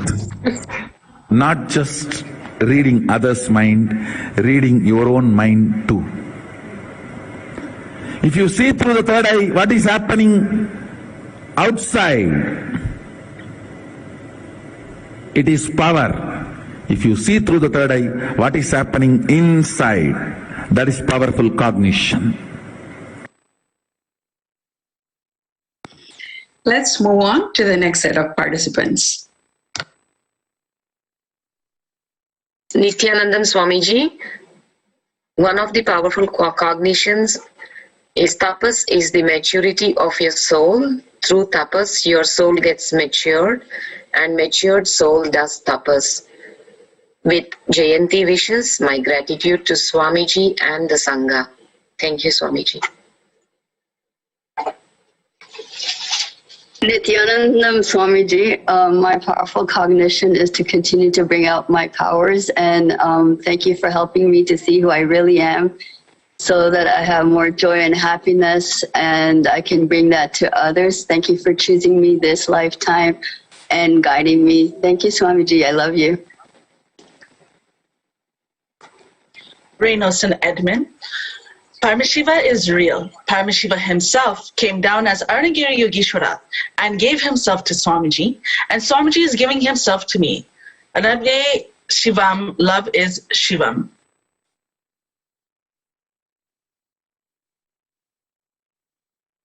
Not just reading others' mind, reading your own mind too. If you see through the third eye what is happening outside, it is power. If you see through the third eye what is happening inside, that is powerful cognition. Let's move on to the next set of participants. Nithyanandam Swamiji, one of the powerful cognitions is tapas is the maturity of your soul. Through tapas, your soul gets matured, and matured soul does tapas. With Jayanti wishes, my gratitude to Swamiji and the Sangha. Thank you, Swamiji. Nithyanandam Swamiji, my powerful cognition is to continue to bring out my powers, and thank you for helping me to see who I really am so that I have more joy and happiness and I can bring that to others. Thank you for choosing me this lifetime and guiding me. Thank you, Swamiji. I love you. Reynolds and Edmund. Paramashiva is real. Paramashiva himself came down as Arunagiri Yogeshwara and gave himself to Swamiji, and Swamiji is giving himself to me. Anadve Shivam, love is Shivam.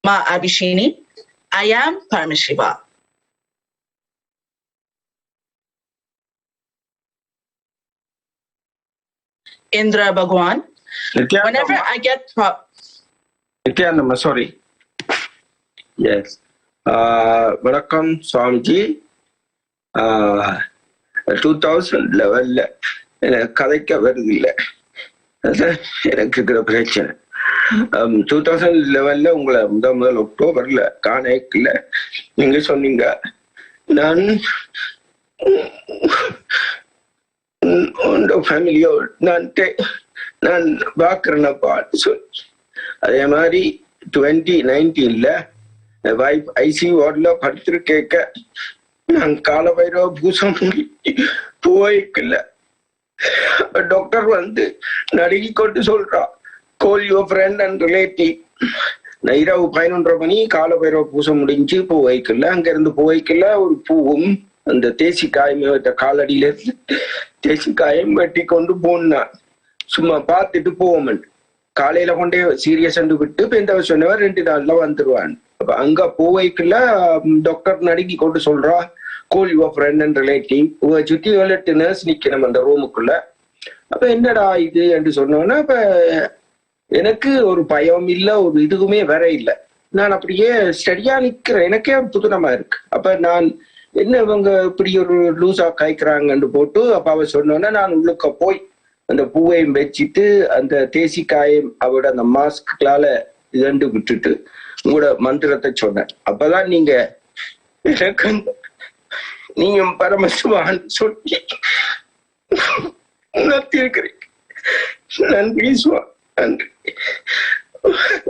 Ma Abhishini, I am Paramashiva. Indra Bhagwan, whenever I get Nithyanandam, sorry. Yes. Vanakkam Swamiji. 2000 level கதைக்க வருது இல்லை, அதான் எனக்கு இருக்கிற பிரச்சனை. 2011 உங்களை முதல் அக்டோபர்ல காணல. நீங்க சொன்னீங்க நான் ஃபேமிலியோடு நான் பாக்குறேன்னப்பா சொல்லி, அதே மாதிரி 2019 வைஃப் ஐசி வார்டுல படுத்திருக்க நான் காலபைரவ பூசம் போய்க்கல. டாக்டர் வந்து நடுங்கி கொண்டு சொல்றா, call your friend and relative. நான் இரவு 11:30 மணி காலபைரவ பூசம் முடிஞ்சு பூ வைக்கல. அங்க இருந்து பூ வைக்கல, ஒரு பூவும் அந்த தேசி காயம் காலடியில இருந்து தேசி காயம் வெட்டி கொண்டு போனான். சும்மா பார்த்துட்டு போவோம். காலையில கொண்டே சீரியஸ் விட்டு பெந்தவ சொன்னவர் 2 நாள்ல வந்துருவான். அப்ப அங்க பூ வைக்கல, டாக்டர் நடுங்கி கொண்டு சொல்றா, call your friend and relative. சுத்தி 7-8 நர்ஸ் நிக்கணும் அந்த ரூமுக்குள்ள. அப்ப என்னடா இது என்று சொன்னோன்னா, அப்ப எனக்கு ஒரு பயம் இல்ல, ஒரு இதுவுமே வேற இல்லை. நான் அப்படியே ஸ்டடியா நிக்கிறேன், எனக்கே புதுனமா இருக்கு. அப்ப நான் என்ன இவங்க இப்படி ஒரு லூசா காய்க்கிறாங்கன்னு போட்டு அப்ப அவ சொன்னோன்னா, நான் உள்ளுக்க போய் அந்த பூவையும் வச்சுட்டு அந்த தேசி காயம் அவட அந்த மாஸ்கால இதண்டு விட்டுட்டு உங்களோட மந்திரத்தை சொன்னேன். அப்பதான் நீங்க எனக்கு நீங்க பரமசிவான்னு சொல்லி உணர்த்திருக்கிறீங்க. நன்றி சுவா, நன்றி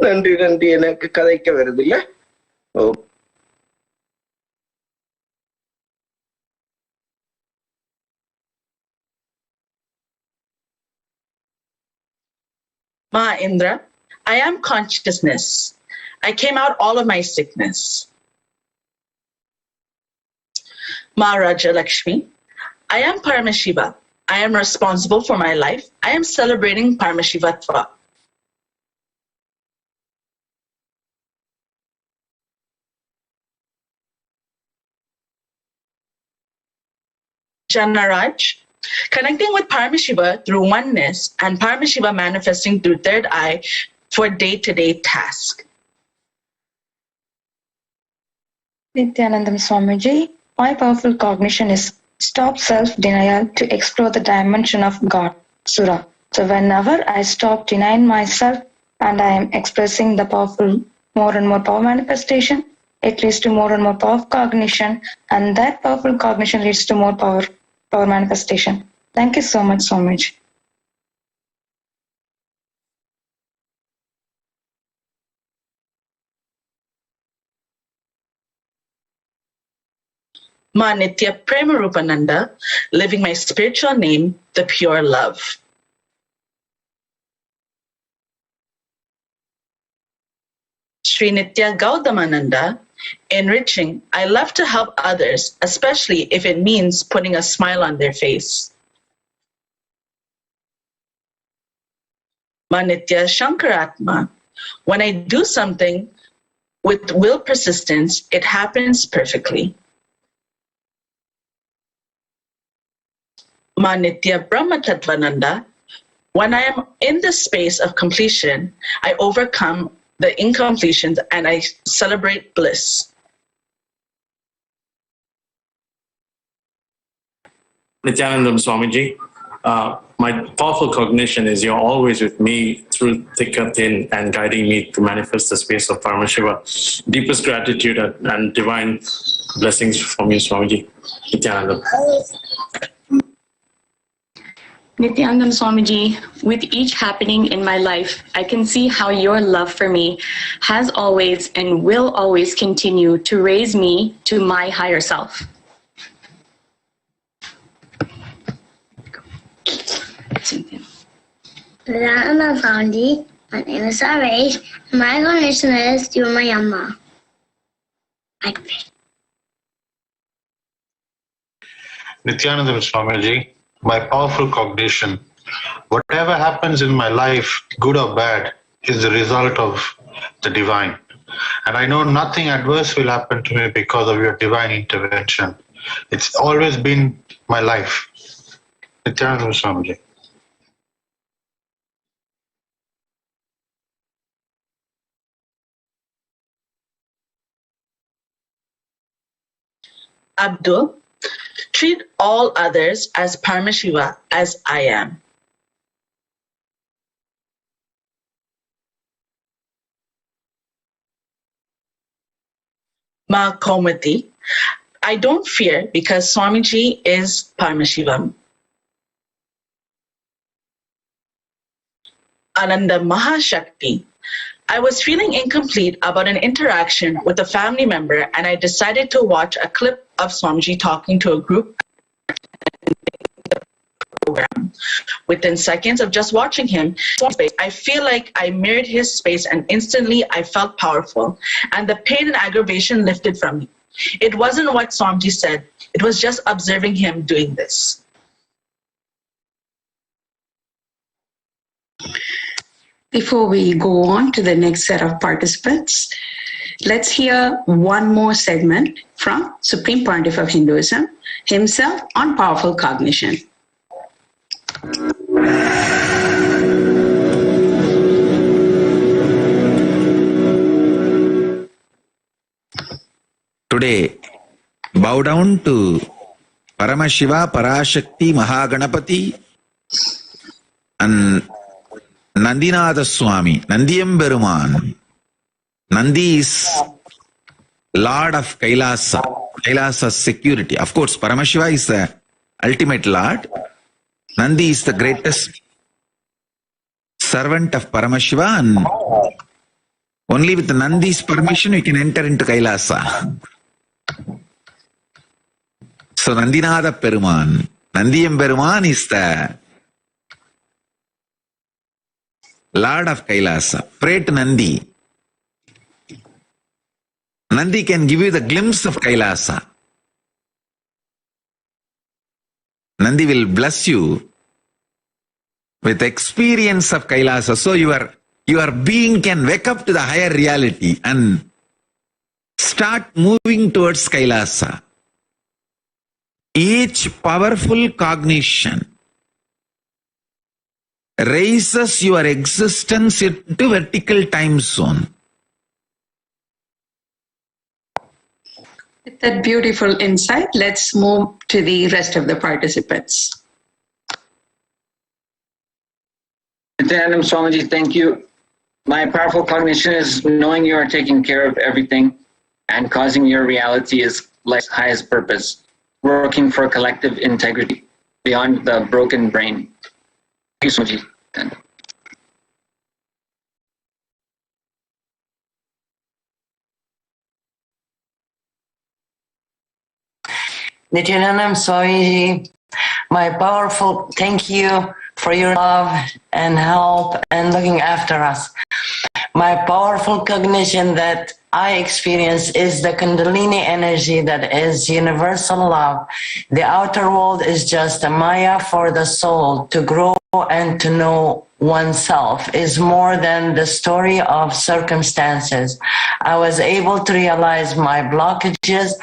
நன்றி நன்றி. எனக்கு கதைக்க வருது இல்ல. ஓ, Ma Indra, I am consciousness. I came out all of my sickness. Ma Raja Lakshmi, I am Paramashiva. I am responsible for my life. I am celebrating Paramashivatva. Janaraj, connecting with Paramashiva through oneness and Paramashiva manifesting through third eye for day-to-day task. Nithyanandam Swamiji, my powerful cognition is stop self-denial to explore the dimension of God, Sura. So whenever I stop denying myself and I am expressing the powerful, more and more power manifestation, it leads to more and more power of cognition, and that powerful cognition leads to more power manifestation. Thank you so much, Swamiji. Ma Nitya Premarupananda, living my spiritual name, the pure love. Sri Nitya Gaudamananda, enriching, I love to help others, especially if it means putting a smile on their face. Ma Nitya Shankaratma, when I do something with will persistence, it happens perfectly. Ma Nitya Brahmatattvananda, when I am in the space of completion, I overcome the incompletions and I celebrate bliss. Nithyanandam Swamiji, my powerful cognition is you're always with me through thick and thin and guiding me to manifest the space of Paramashiva. Deepest gratitude and divine blessings from you, Swamiji. Nithyanandam. Nithyanandam Swamiji, with each happening in my life, I can see how your love for me has always and will always continue to raise me to my higher self. Nithyanandam Swamiji, my name is Savesh, and my cognition is you, my Amma. Nithyanandam Swamiji, my powerful cognition. Whatever happens in my life, good or bad, is the result of the divine. And I know nothing adverse will happen to me because of your divine intervention. It's always been my life. Nithyanandam Swamiji. Abdul, treat all others as Paramashiva as I am. Ma Komati, I don't fear because Swamiji is Paramashivam. Ananda Mahashakti, I was feeling incomplete about an interaction with a family member and I decided to watch a clip of Swamiji talking to a group program. Within seconds of just watching him, I feel like I mirrored his space and instantly I felt powerful and the pain and aggravation lifted from me. It wasn't what Swamiji said, it was just observing him doing this. Before we go on to the next set of participants, let's hear one more segment from Supreme Pontiff of Hinduism himself on powerful cognition. Today, bow down to Paramashiva, Parashakti, Mahaganapati and Nandinatha Nandiyamberuman. Nandi is Lord of Kailasa, Kailasa's security. Of course, Paramashiva is the ultimate Lord. Nandi is the greatest servant of Paramashiva, and only with Nandi's permission we can enter into Kailasa. So Nandinatha Peruman, Nandiyamberuman is the Lord of Kailasa. Pray to Nandi. Nandi can give you the glimpse of Kailasa. Nandi will bless you with experience of Kailasa. So your being can wake up to the higher reality and start moving towards Kailasa. Each powerful cognition raises your existence into vertical time zone. With that beautiful insight, let's move to the rest of the participants. Nithyanandam Swamiji, thank you. My powerful cognition is knowing you are taking care of everything and causing your reality is life's highest purpose, working for collective integrity beyond the broken brain. Thank you, Swamiji. Nithyanandam Swamiji, my powerful thank you for your love and help and looking after us. My powerful cognition that I experience is the Kundalini energy that is universal love. The outer world is just a Maya for the soul to grow and to know oneself is more than the story of circumstances. I was able to realize my blockages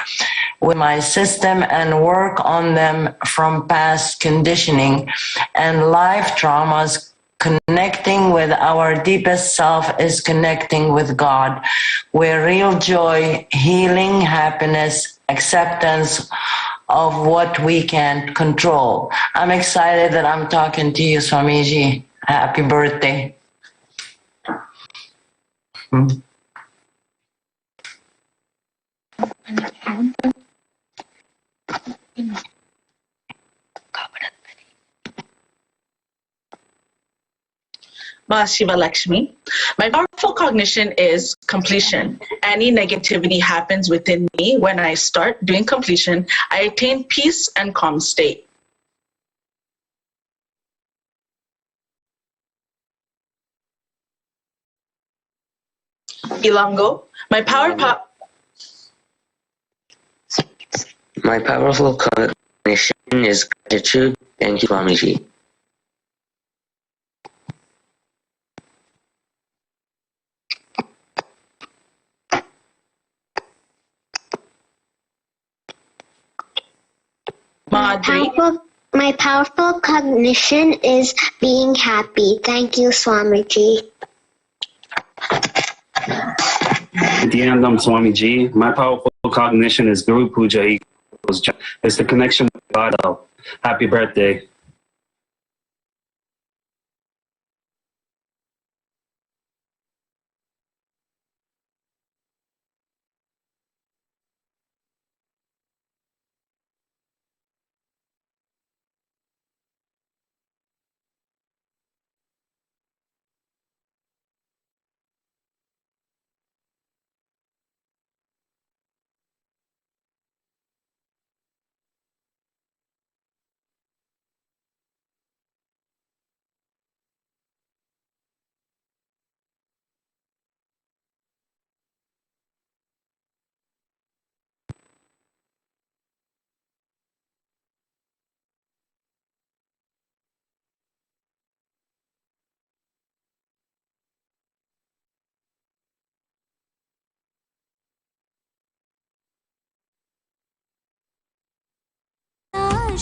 with my system and work on them from past conditioning and life traumas. Connecting with our deepest self is connecting with God, where real joy, healing, happiness, acceptance of what we can't control. I'm excited that I'm talking to you, Swamiji. Happy birthday. Ma Shiva Lakshmi. My powerful cognition is completion. Any negativity happens within me when I start doing completion. I attain peace and calm state. Ilongo. My powerful cognition is gratitude. Thank you, Swamiji. My powerful cognition is being happy. Thank you, Swamiji. Nithyanandam Swamiji, my powerful cognition is Guru Puja equals it's the connection with God. Happy birthday.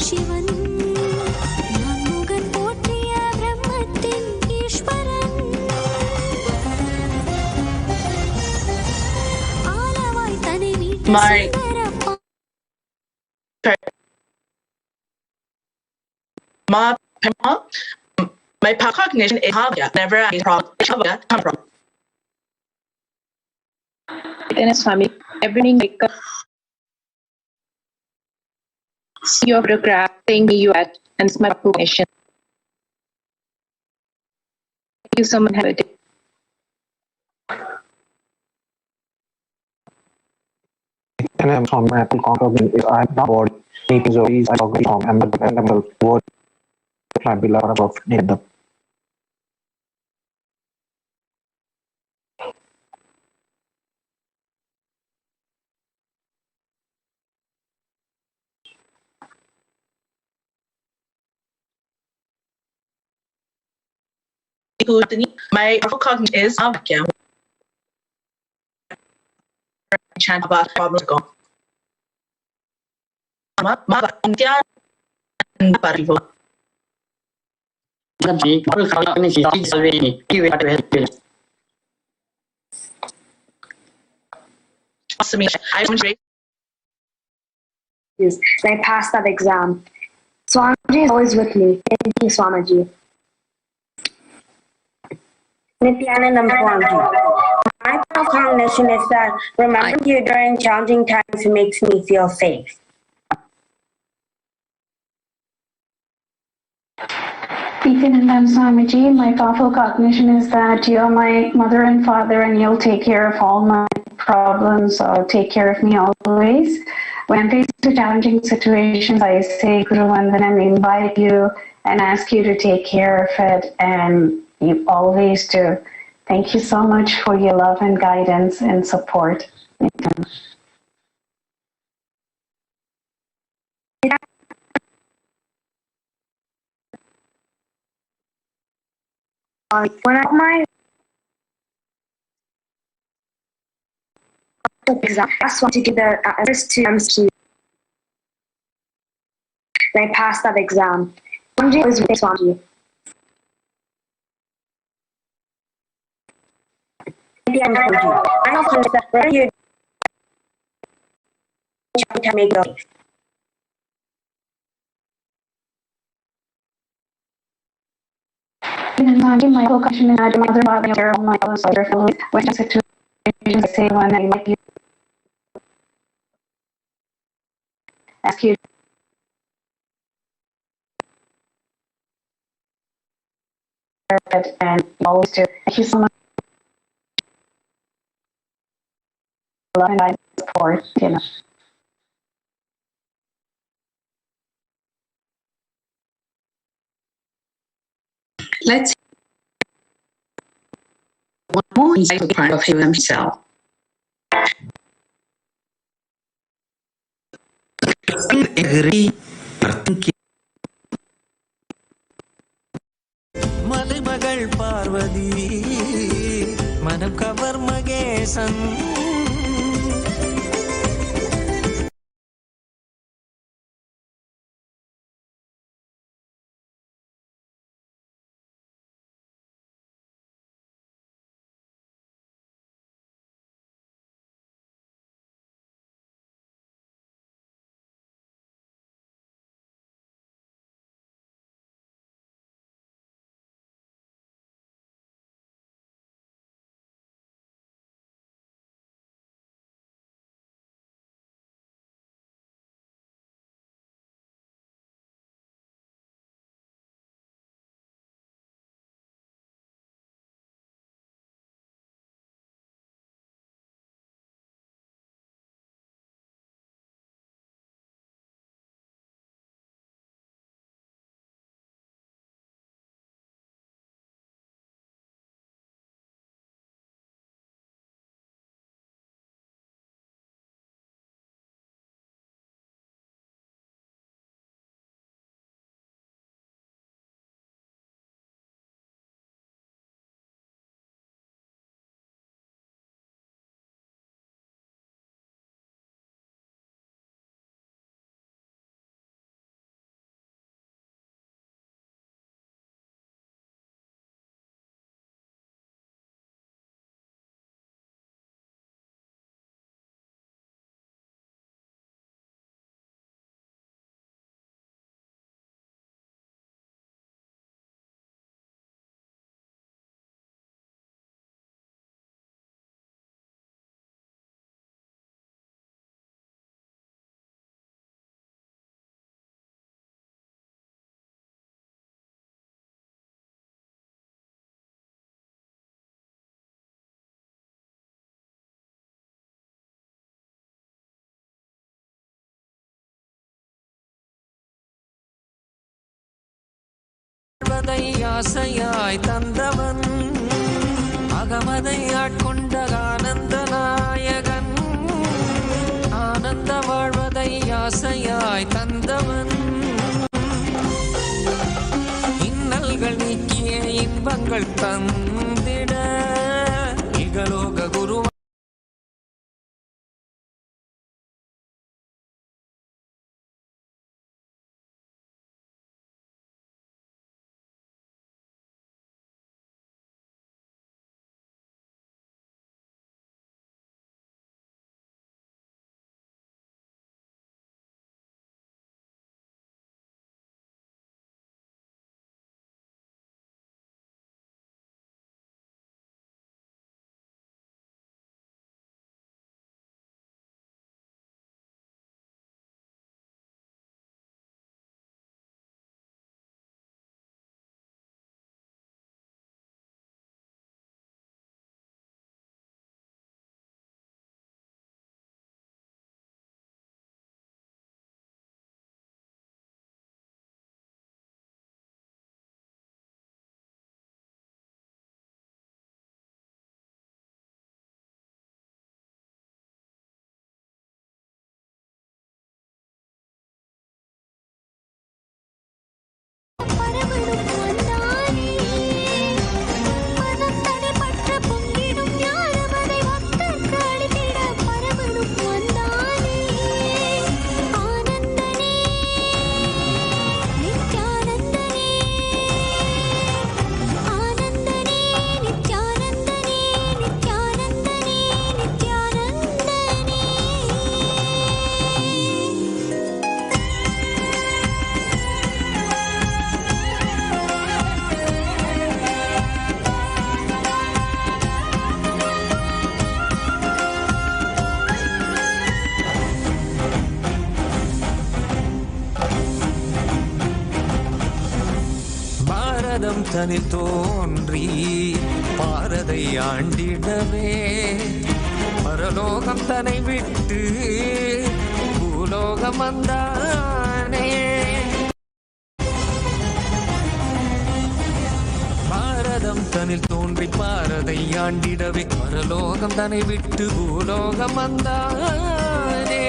Sivan நான்முகன் போற்றிய பிரம்மத்தின் ஈஸ்வரன் ஆலவாய் தனை மீட்ட My cognition is Havya. Never I Havya come from. Then Swami, every morning wake up, see your program, saying you at, and it's my cognition. Thank you so much. Have a day. And I'm from my cognition is I'm not bored. It is always I agree from and the word my beloved of Nithyanandam. My powerful cognition is Avakyam. Chant about problems go. Nithyananda Paramashivam. I passed that exam. Swamiji is always with me. Thank you, Swamiji. Nithyanandam Swamiji. My cognition is that remembering you during challenging times makes me feel safe. Nithyanandam Swamiji, my powerful cognition is that you're my mother and father and you'll take care of all my problems or take care of me always. When I'm faced with challenging situations, I say Guru Vandanam, invite you and ask you to take care of it, and you always do. Thank you so much for your love and guidance and support. One of my exam, I just want to give the first two exams. I passed that exam. Swamiji is with Swamiji. I have confidence that wherever you to make those. My whole question is that mother, father, all my other family, when situations I say one, I might be ask you. And always do. Thank you so much. Love and I support, you know. Let's one more insight part of him himself. மலைமகள் பார்வதி மனம் cover Mahesan ஆசையாய் தந்தவன் அகமதை ஆட்கொண்ட ஆனந்த நாயகன் ஆனந்த வாழ்வதை ஆசையாய் தந்தவன் இன்னல்கள் நீக்கிய இன்பங்கள் வரங்கள் தந்திட இகலோக குரு தனில் தோன்றி பாரதை ஆண்டிடவே பரலோகம் தன்னை விட்டு பூலோகம் வந்தானே. பாரதம் தனில் தோன்றி பாரதை ஆண்டிடவே பரலோகம் தன்னை விட்டு பூலோகம் வந்தானே.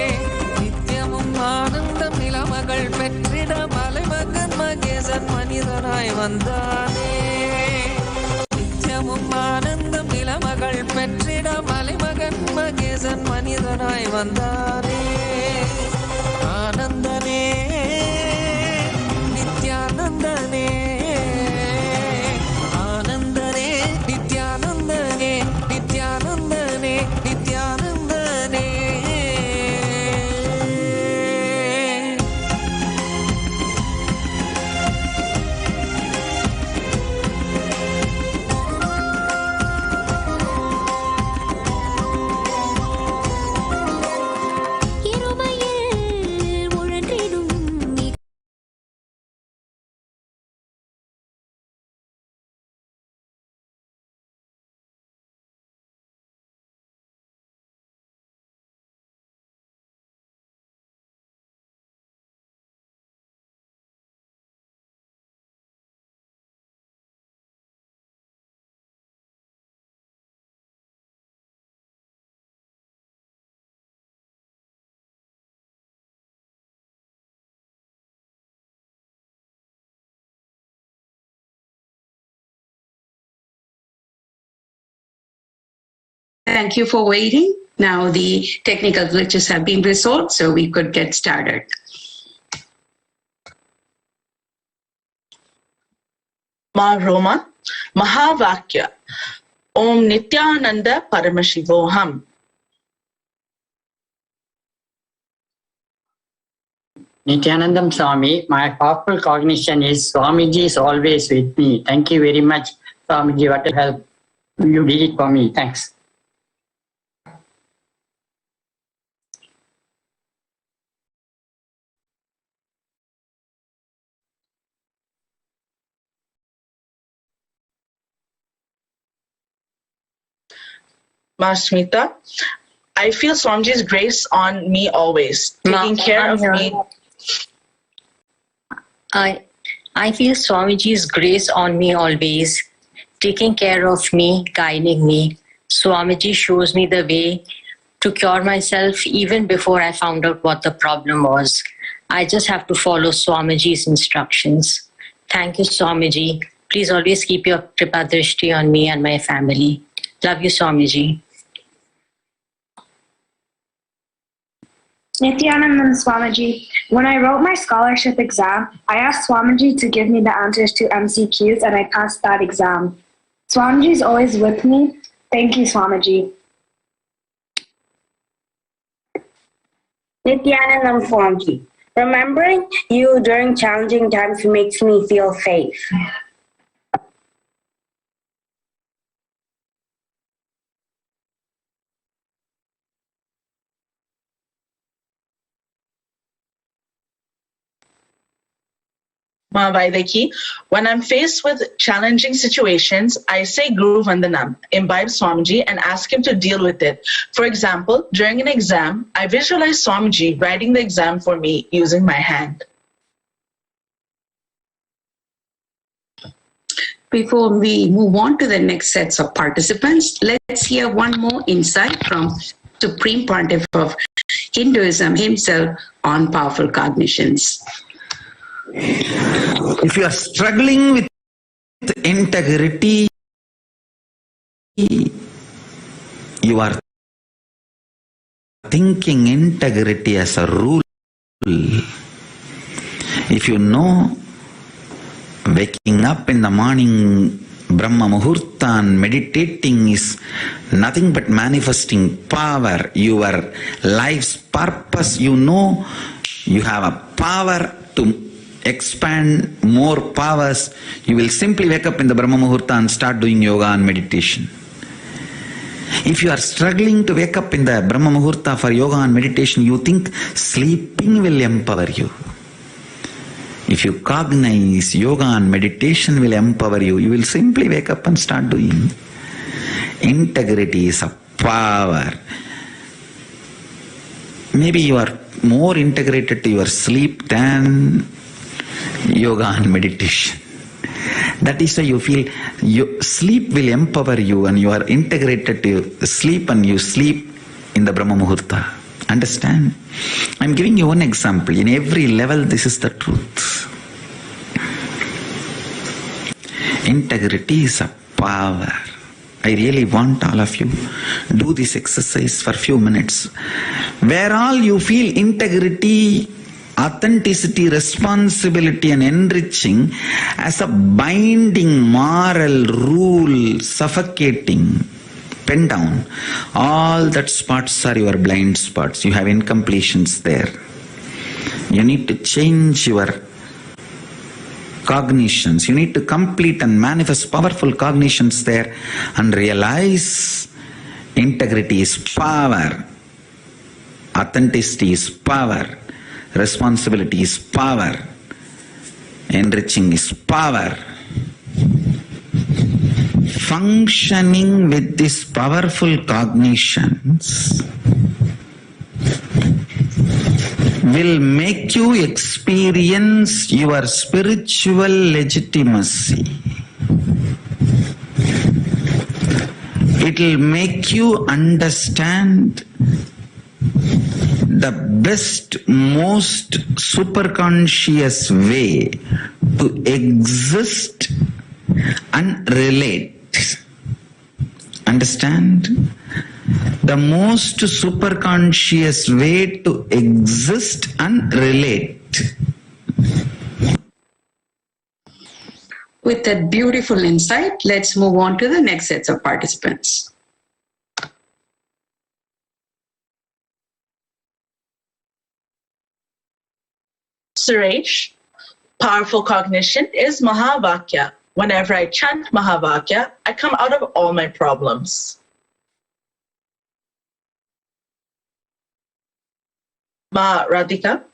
நித்தியமும் ஆனந்தம் நிலமகள் பெற்றிட மலைமகன் மகேசன் மனிதனாய் வந்தானே. நித்தியமும் ஆனந்தம் நிலமகள் பெற்றிட மலைமகன் மகேசன் மனிதனாய் வந்தானே. ஆனந்தனே நித்யானந்தனே ஆனந்தனே நித்யானந்தனே நித்யானந்தனே நித்யானந்தனே. Thank you for waiting. Now the technical glitches have been resolved, so we could get started. Ma Roma, Mahavakya, Om Nithyananda Paramashivoham. Nithyanandam Swami, my powerful cognition is Swamiji is always with me. Thank you very much, Swamiji. What a help. You did it for me. Thanks. Smita, I feel Swamiji's grace on me always, taking care of me. I feel Swamiji's grace on me always, taking care of me, guiding me. Swamiji shows me the way to cure myself even before I found out what the problem was. I just have to follow Swamiji's instructions. Thank you, Swamiji. Please Please always keep your Kripa Drishti on me and my family. Love you, Swamiji. Nithyanandam Swamiji, when I wrote my scholarship exam, I asked Swamiji to give me the answers to MCQs and I passed that exam. Swamiji is always with me. Thank you, Swamiji. Nithyanandam Swamiji, remembering you during challenging times makes me feel safe. Ma Vaidaki, when I'm faced with challenging situations, I say Guru Vandanam, imbibe Swamiji and ask him to deal with it. For example, during an exam, I visualize Swamiji writing the exam for me using my hand. Before we move on to the next sets of participants, let's hear one more insight from Supreme Pontiff of Hinduism himself on powerful cognitions. If you are struggling with integrity, you are thinking integrity as a rule. If you know waking up in the morning, Brahma Muhurta and meditating is nothing but manifesting power, your life's purpose, you know you have a power to expand more powers, you will simply wake up in the Brahma Muhurta and start doing yoga and meditation. If you are struggling to wake up in the Brahma Muhurta for yoga and meditation, you think sleeping will empower you. If you cognize yoga and meditation will empower you, you will simply wake up and start doing. Integrity is a power. Maybe you are more integrated to your sleep than yoga and meditation. That is why you feel sleep will empower you and you are integrated to sleep and you sleep in the Brahma Muhurta. Understand? I'm giving you one example. In every level, this is the truth. Integrity is a power. I really want all of you do this exercise for a few minutes. Where all you feel integrity, authenticity, responsibility and enriching as a binding moral rule, suffocating, pen down. All that spots are your blind spots. You have incompletions there. You need to change your cognitions. You need to complete and manifest powerful cognitions there and realize integrity is power. Authenticity is power. Responsibility is power. Enriching is power. Functioning with these powerful cognitions will make you experience your spiritual legitimacy. It will make you understand the best, most superconscious way to exist and relate. Understand? The most superconscious way to exist and relate. With that beautiful insight, let's move on to the next sets of participants. Suresh, powerful cognition is Mahavakya. Whenever I chant Mahavakya, I come out of all my problems. Ma Radhika,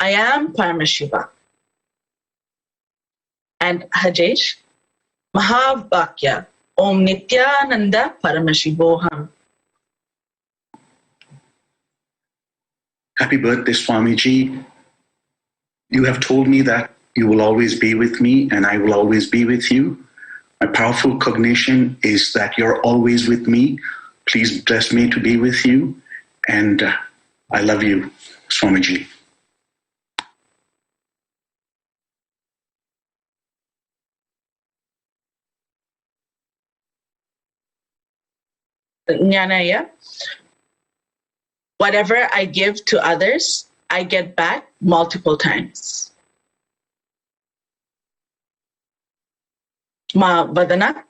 I am Paramashiva. And Hajesh, Mahavakya, Om Nithyananda Paramashivoham. Happy birthday, Swamiji. You have told me that you will always be with me and I will always be with you. My powerful cognition is that you're always with me. Please bless me to be with you. And I love you, Swamiji. Jnanaya. Whatever I give to others, I get back multiple times. Ma Vadana.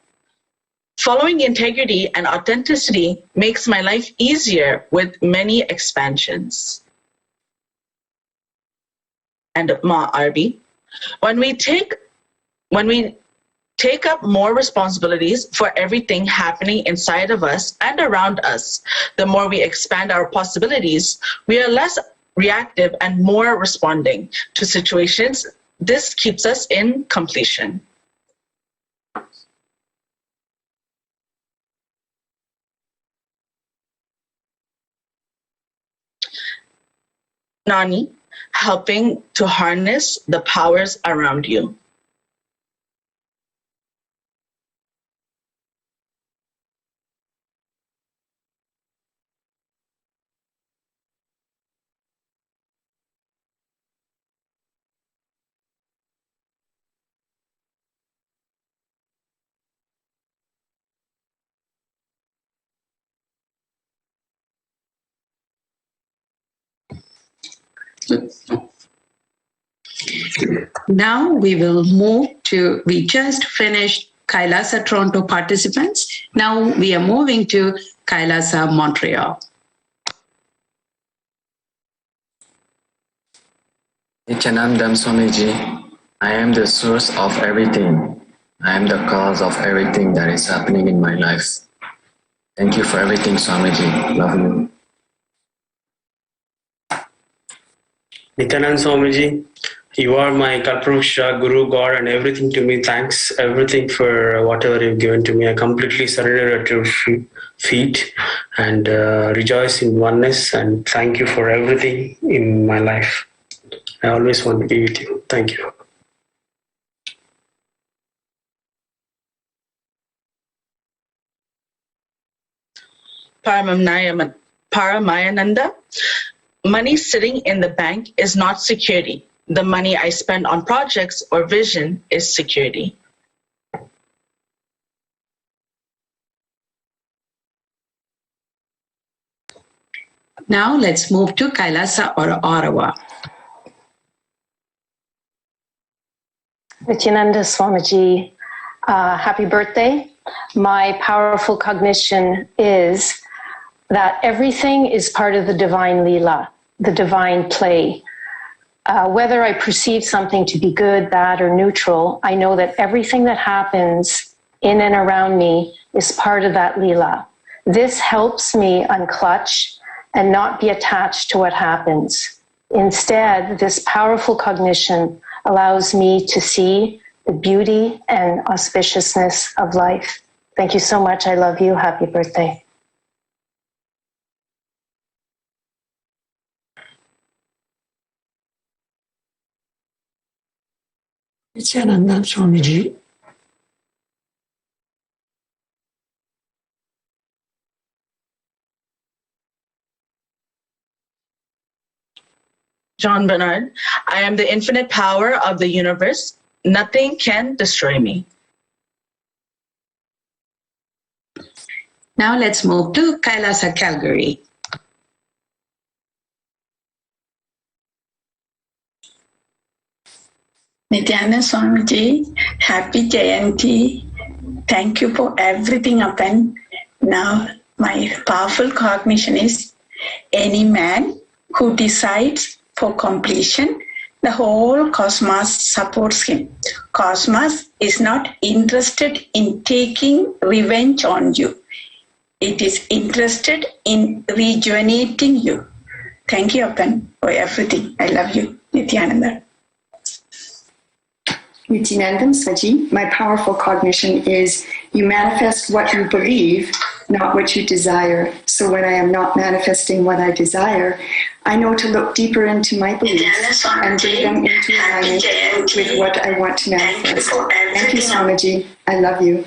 Following integrity and authenticity makes my life easier with many expansions. And Ma Arbi. When we take up more responsibilities for everything happening inside of us and around us, the more we expand our possibilities, we are less reactive and more responding to situations. This keeps us in completion. Nani, helping to harness the powers around you. Now we just finished Kailasa Toronto participants. Now we are moving to Kailasa Montreal. Nithyanandam Swamiji, I am the source of everything. I am the cause of everything that is happening in my life. Thank you for everything, Swamiji. Love you. Nithyananda Swamiji, you are my Kalpurusha, Guru, God, and everything to me. Thanks, everything for whatever you've given to me. I completely surrender at your feet and rejoice in oneness. And thank you for everything in my life. I always want to be with you. Thank you. Paramayananda, money sitting in the bank is not security. The money I spend on projects or vision is security. Now let's move to Kailasa or Ottawa. Nithyananda Swamiji, happy birthday. My powerful cognition is that everything is part of the divine Leela, the divine play. Whether I perceive something to be good, bad, or neutral, I know that everything that happens in and around me is part of that Leela. This helps me unclutch and not be attached to what happens. Instead, this powerful cognition allows me to see the beauty and auspiciousness of life. Thank you so much. I love you. Happy birthday. Nithyananda Swamiji, John Bernard, I am the infinite power of the universe. Nothing can destroy me. Now let's move to Kailasa, Calgary. Nithyananda Swamiji, happy Jayanti. Thank you for everything upon. Now my powerful cognition is any man who decides for completion, the whole cosmos supports him. Cosmos is not interested in taking revenge on you. It is interested in rejuvenating you. Thank you, Appan, for everything. I love you, Nithyananda. Nithyanandam Swamiji, my powerful cognition is you manifest what you believe, not what you desire. So when I am not manifesting what I desire, I know to look deeper into my beliefs and bring them into alignment with what I want to manifest. Thank you, Swamiji. I love you.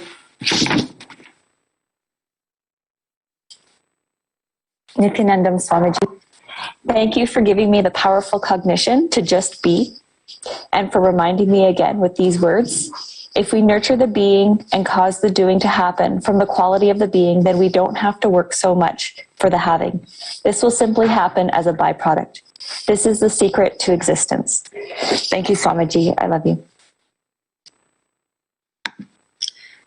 Nithyanandam Swamiji, thank you for giving me the powerful cognition to just be, and for reminding me again with these words, If we nurture the being and cause the doing to happen from the quality of the being, then we don't have to work so much for the having. This will simply happen as a byproduct. This is the secret to existence. Thank you, Swamiji. I love you.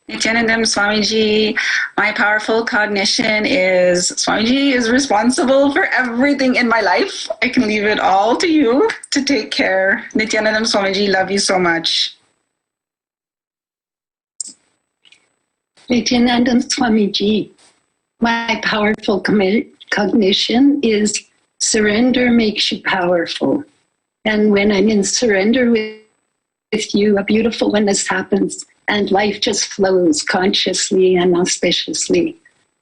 Nithyanandam Swamiji, my powerful cognition is Swamiji is responsible for everything in my life. I can leave it all to you to take care. Nithyanandam Swamiji, love you so much. Nithyanandam Swamiji, my powerful cognition is surrender makes you powerful. And when I'm in surrender with you, a beautiful oneness happens and life just flows consciously and auspiciously.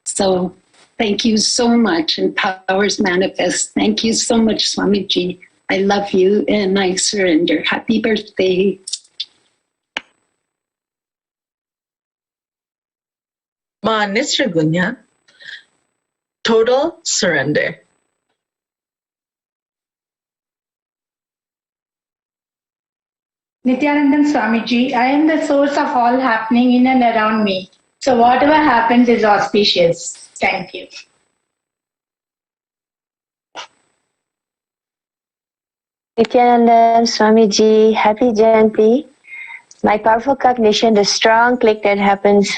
So thank you so much, and powers manifest. Thank you so much, Swamiji. I love you and I surrender. Happy birthday. Ma Nisragunya, total surrender. Nithyanandam Swamiji, I am the source of all happening in and around me. So whatever happens is auspicious. Thank you. Nithyanandam Swamiji, happy Jayanti. My powerful cognition, the strong click that happens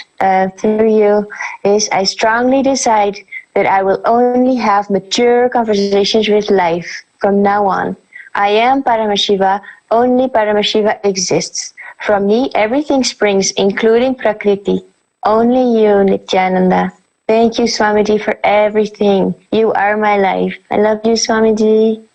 through you is I strongly decide that I will only have mature conversations with life from now on. I am Paramashiva, only Paramashiva exists. From me, everything springs, including Prakriti. Only you, Nithyananda. Thank you, Swamiji, for everything. You are my life. I love you, Swamiji.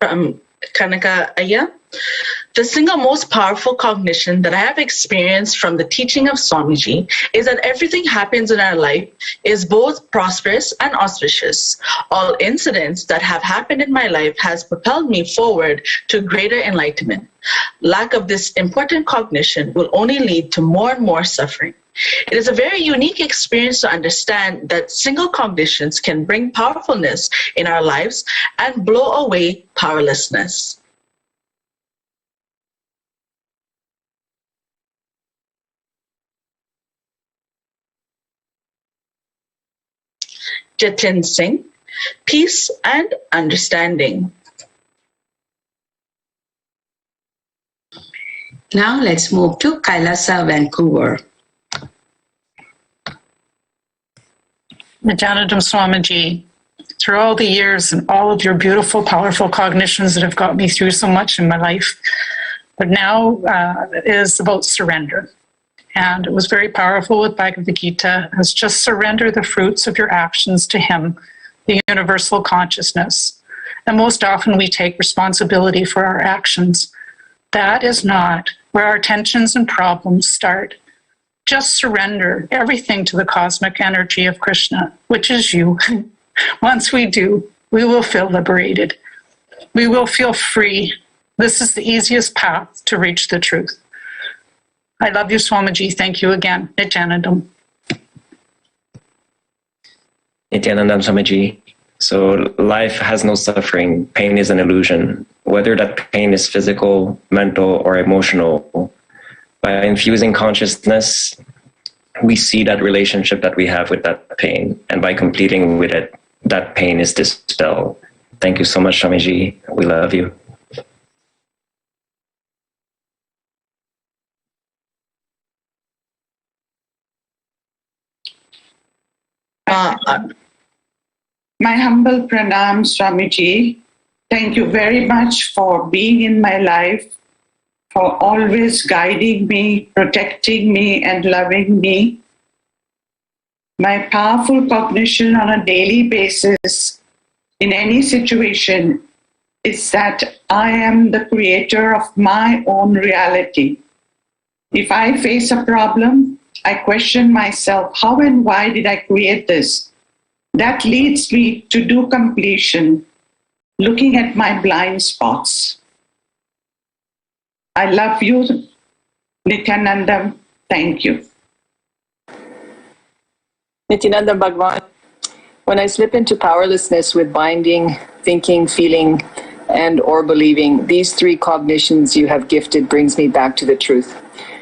From Kanaka Aya. The single most powerful cognition that I have experienced from the teaching of Swamiji is that everything happens in our life is both prosperous and auspicious. All incidents that have happened in my life has propelled me forward to greater enlightenment. Lack of this important cognition will only lead to more and more suffering. It is a very unique experience to understand that single cognitions can bring powerfulness in our lives and blow away powerlessness. Jatin Singh, peace and understanding. Now let's move to Kailasa, Vancouver. Nithyanandam Swamiji, through all the years and all of your beautiful, powerful cognitions that have got me through so much in my life, but now it is about surrender. And it was very powerful with Bhagavad Gita, as just surrender the fruits of your actions to Him, the universal consciousness. And most often we take responsibility for our actions. That is not where our tensions and problems start. Just surrender everything to the cosmic energy of Krishna, which is you. Once we do, we will feel liberated. We will feel free. This is the easiest path to reach the truth. I love you, Swamiji. Thank you again. Nithyanandam. Nithyanandam Swamiji. So life has no suffering. Pain is an illusion. Whether that pain is physical, mental, or emotional, by infusing consciousness, we see that relationship that we have with that pain. And by completing with it, that pain is dispelled. Thank you so much, Swamiji. We love you. My humble pranam, Swamiji. Thank you very much for being in my life, for always guiding me, protecting me, and loving me. My powerful cognition on a daily basis in any situation is that I am the creator of my own reality. If I face a problem, I question myself, how and why did I create this? That leads me to do completion, looking at my blind spots. I love you, Nithyanandam. Thank you. Nithyananda Bhagwan, when I slip into powerlessness with binding, thinking, feeling, and or believing, these three cognitions you have gifted brings me back to the truth.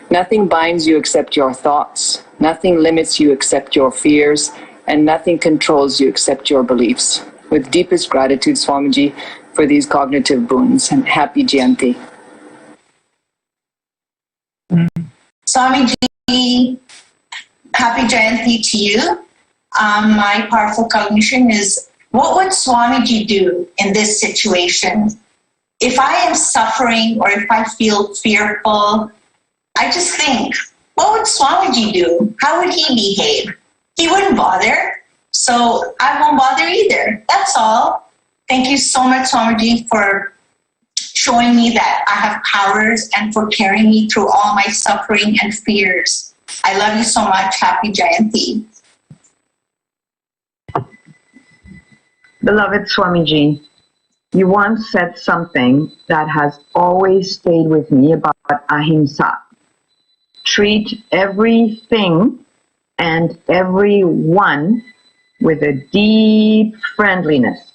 Nothing binds you except your thoughts. Nothing limits you except your fears. And nothing controls you except your beliefs. With deepest gratitude, Swamiji, for these cognitive boons. And happy Jayanti. Swamiji, happy Jayanti to you. My powerful cognition is, what would Swamiji do in this situation? If I am suffering or if I feel fearful, I just think, what would Swamiji do? How would he behave? He wouldn't bother, so I won't bother either. That's all. Thank you so much, Swamiji, for showing me that I have powers and for carrying me through all my suffering and fears. I love you so much. Happy Jayanti. Beloved Swamiji, you once said something that has always stayed with me about ahimsa. Treat everything and everyone with a deep friendliness.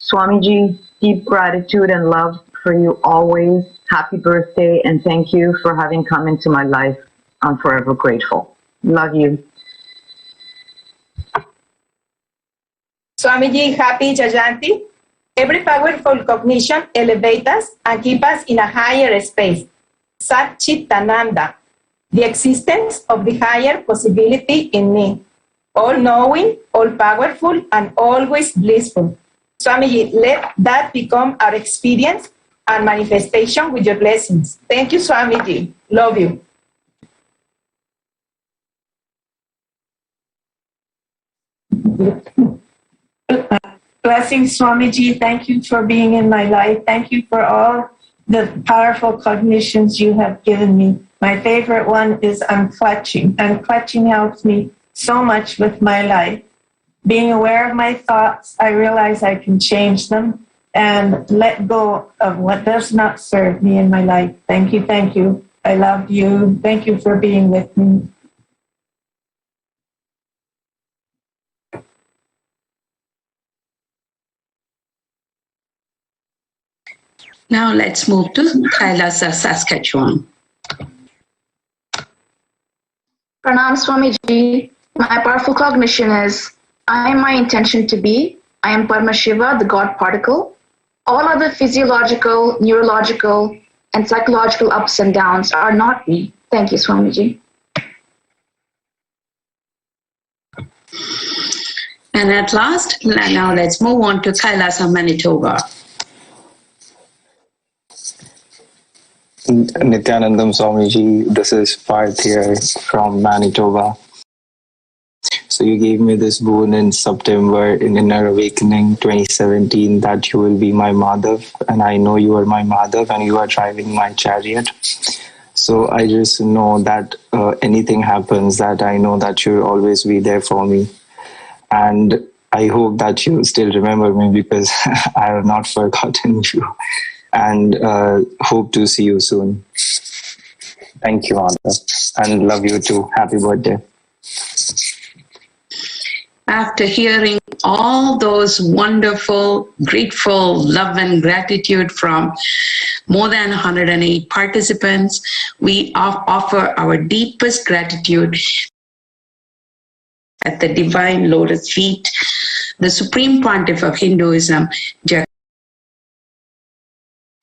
Swamiji, deep gratitude and love for you always. Happy birthday and thank you for having come into my life. I'm forever grateful. Love you. Swamiji, happy Jayanti. Every powerful cognition elevates us and keeps us in a higher space. Sat Chitananda, the existence of the higher possibility in me. All-knowing, all-powerful, and always blissful. Swamiji, let that become our experience and manifestation with your blessings. Thank you, Swamiji. Love you. Blessings, Swamiji. Thank you for being in my life. Thank you for all the powerful cognitions you have given me. My favorite one is unclutching. Unclutching helps me so much with my life. Being aware of my thoughts, I realize I can change them and let go of what does not serve me in my life. Thank you, thank you. I love you. Thank you for being with me. Now let's move to Kailasa, Saskatchewan. Pranam Swamiji. My powerful cognition is, I am my intention to be. I am Paramashiva, the God particle. All other physiological, neurological, and psychological ups and downs are not me. Thank you, Swamiji. And at last, now let's move on to Kailasa, Manitoba. Nithyanandam Swamiji, this is Parth here from Manitoba. So you gave me this boon in September in Inner Awakening 2017 that you will be my Madhav, and I know you are my Madhav and you are driving my chariot. So I just know that anything happens, that I know that you'll always be there for me. And I hope that you still remember me because I have not forgotten you. And hope to see you soon. Thank you, Madhav, and love you too. Happy birthday. After hearing all those wonderful, grateful love and gratitude from more than 108 participants, we offer our deepest gratitude at the Divine Lotus feet, the Supreme Pontiff of Hinduism,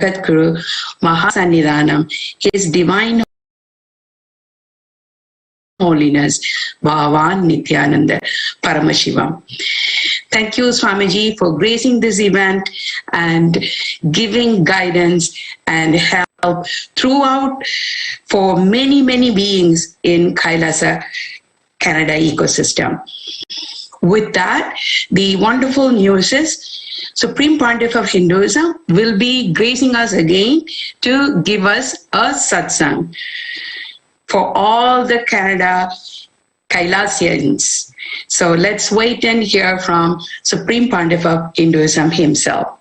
Jagadguru Mahasannidhanam, His Divine Holiness, Bhagavan Nithyananda Paramashivam. Thank you, Swamiji, for gracing this event and giving guidance and help throughout for many, many beings in Kailasa, Canada ecosystem. With that, the wonderful news is Supreme Pontiff of Hinduism will be gracing us again to give us a satsang for all the Canada Kailasians. So let's wait and hear from Supreme Pontiff of Hinduism himself.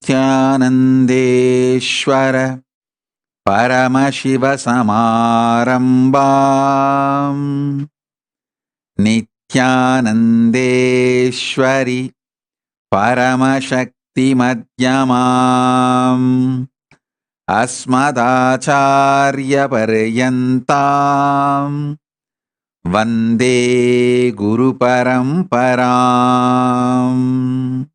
Nithyanandeshwara Paramashivoham Nithyanandeshwari Paramashakti Madhyamam Asmadacharya Paryantam Vande Guru Paramparam.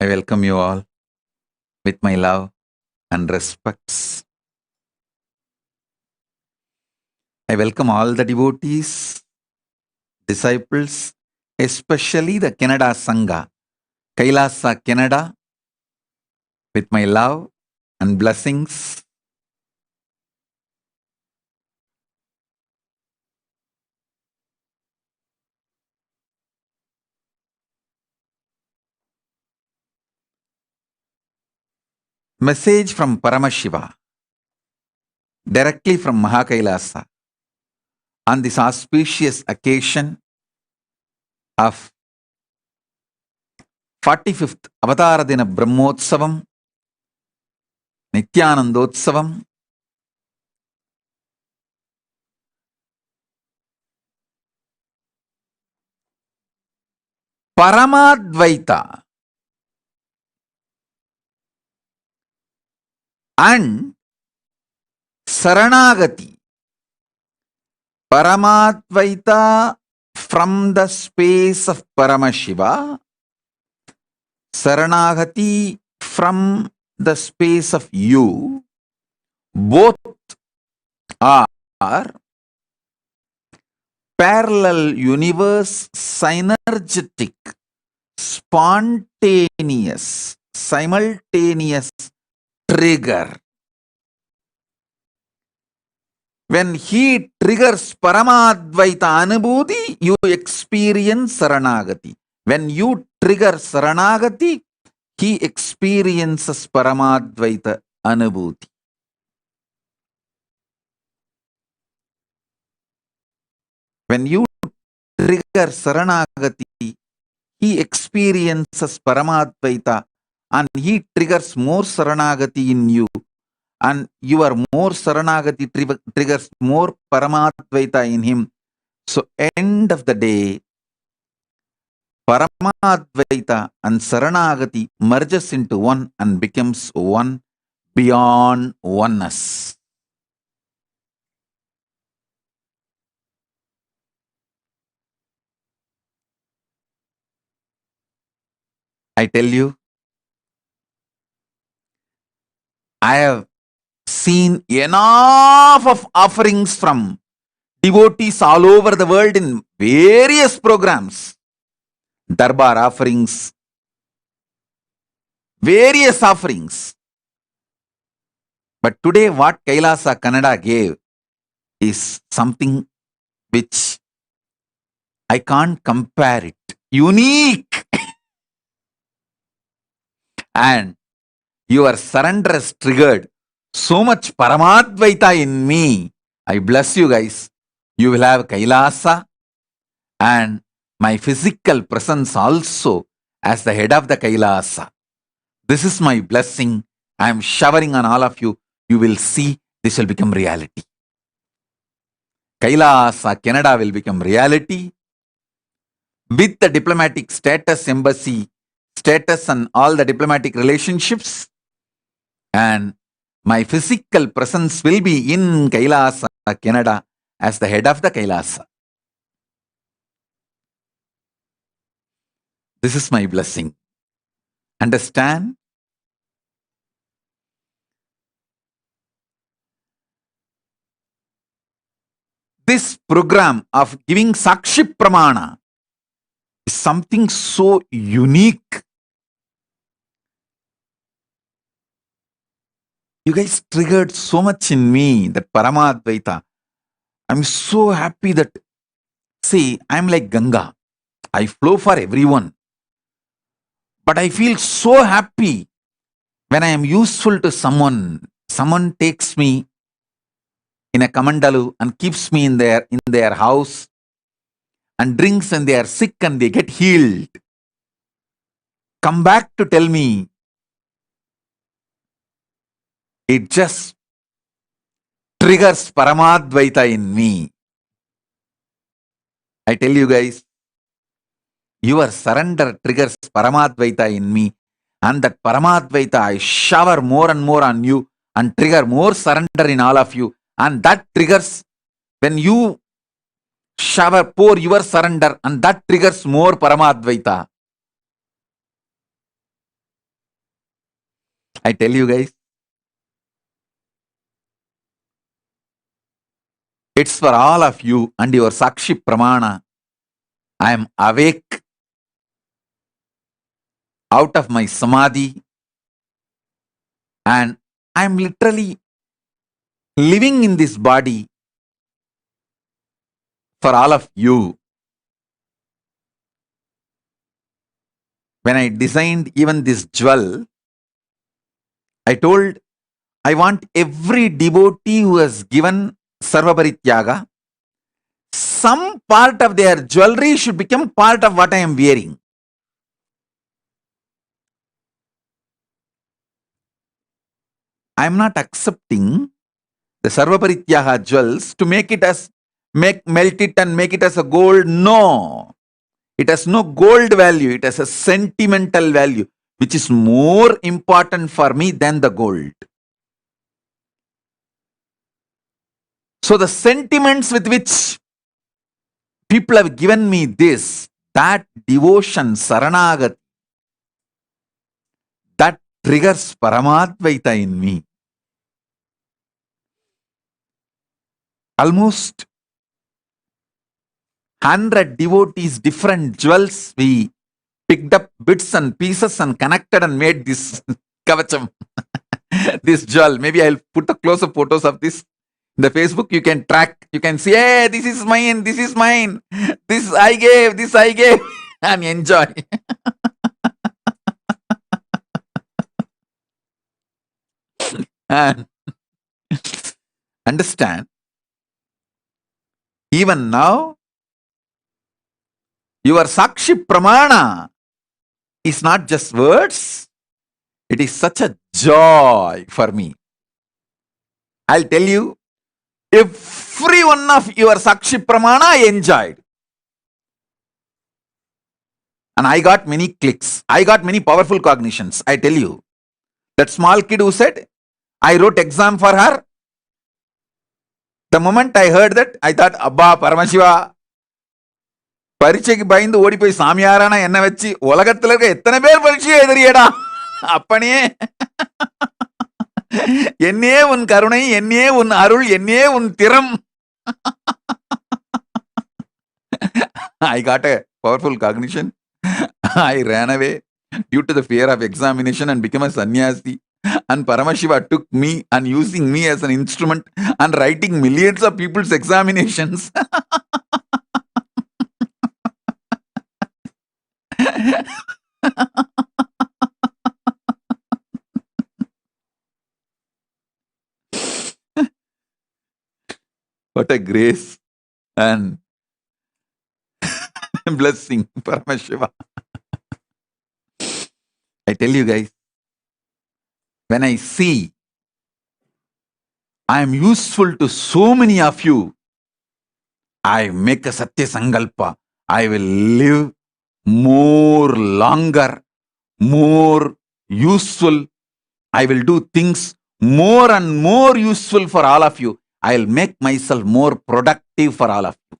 I welcome you all with my love and respects. I welcome all the devotees, disciples, especially the Canada Sangha, Kailasa, Canada, with my love and blessings. Message from Paramashiva, directly from Mahakailasa, on this auspicious occasion of 45th Avatara Dina Brahmotsavam, Nithyanandotsavam, Paramadvaita and Saranagati. Paramadvaita from the space of Paramashiva, Saranagati from the space of you, both parallel universe, synergetic, spontaneous, simultaneous trigger. When he triggers Paramadvaita Anubhuti, you experience Saranagati. When you trigger Saranagati, he experiences Paramadvaita Anubhuti. When you trigger Saranagati, he experiences Paramadvaita and he triggers more Saranagati in you. And your more Saranagati triggers more Paramadvaita in him. So end of the day, Paramadvaita and Saranagati merges into one and becomes one beyond oneness. I tell you, I have seen enough of offerings from devotees all over the world in various programs, Darbar offerings, various offerings. But today what Kailasa Kannada gave is something which I can't compare it. Unique. And your surrender has triggered so much Paramadvaita in me. I bless you guys. You will have Kailasa and my physical presence also as the head of the Kailasa. This is my blessing. I am showering on all of you. You will see this will become reality. Kailasa, Canada will become reality. With the diplomatic status, embassy status and all the diplomatic relationships. And my physical presence will be in Kailasa, Canada as the head of the Kailasa. This is my blessing. Understand? This program of giving Sakshi Pramana is something so unique. You guys triggered so much in me, that Paramadvaita. I'm so happy that, see, I'm like Ganga. I flow for everyone. But I feel so happy when I am useful to someone. Someone takes me in a kamandalu and keeps me in their house and drinks and they are sick and they get healed. Come back to tell me. It just triggers Paramadvaita in me. I tell you guys, your surrender triggers Paramadvaita in me. And that Paramadvaita I shower more and more on you and trigger more surrender in all of you. And that triggers, when you pour your surrender, and that triggers more Paramadvaita. I tell you guys, it's for all of you and your Sakshi Pramana. I am awake out of my Samadhi and I am literally living in this body for all of you. When I designed even this jewel, I told, I want every devotee who has given Sarvaparityaga, some part of their jewelry should become part of what I am wearing. I am not accepting the Sarvaparityaga jewels to melt it and make it as a gold. No. It has no gold value. It has a sentimental value, which is more important for me than the gold. So the sentiments with which people have given me this, that devotion, Saranagati, that triggers Paramadvaita in me. Almost 100 devotees, different jewels. We picked up bits and pieces and connected and made this kavacham, this jewel. Maybe I'll put the close-up photos of this in the Facebook. You can track. You can see, hey, this is mine. This is mine. This I gave. This I gave. And enjoy. And understand, even now, your Sakshi Pramana is not just words. It is such a joy for me. I'll tell you, every one of your Sakshi Pramana I enjoyed. And I got many clicks. I got many powerful cognitions. I tell you, that small kid who said, I wrote exam for her. The moment I heard that, I thought, Abba, Paramashiva, பரீட்சைக்கு பயந்து ஓடி போய் சாமியாரான என்ன வச்சு உலகத்துல இருக்க எத்தனை பேர் பரீட்சையை எதிரியடா அப்பனே என்னே உன் கருணை என்னே உன் அருள் என்னே உன் திறம். I got a powerful cognition. I ran away due to the fear of examination and became a sannyasi. And Paramashiva took me and using me as an instrument and writing millions of people's examinations. What a grace and blessing, Paramashiva. I tell you guys, when I see I am useful to so many of you, I make a Satya Sankalpa. I will live more longer, more useful. I will do things more and more useful for all of you. I will make myself more productive for all of you.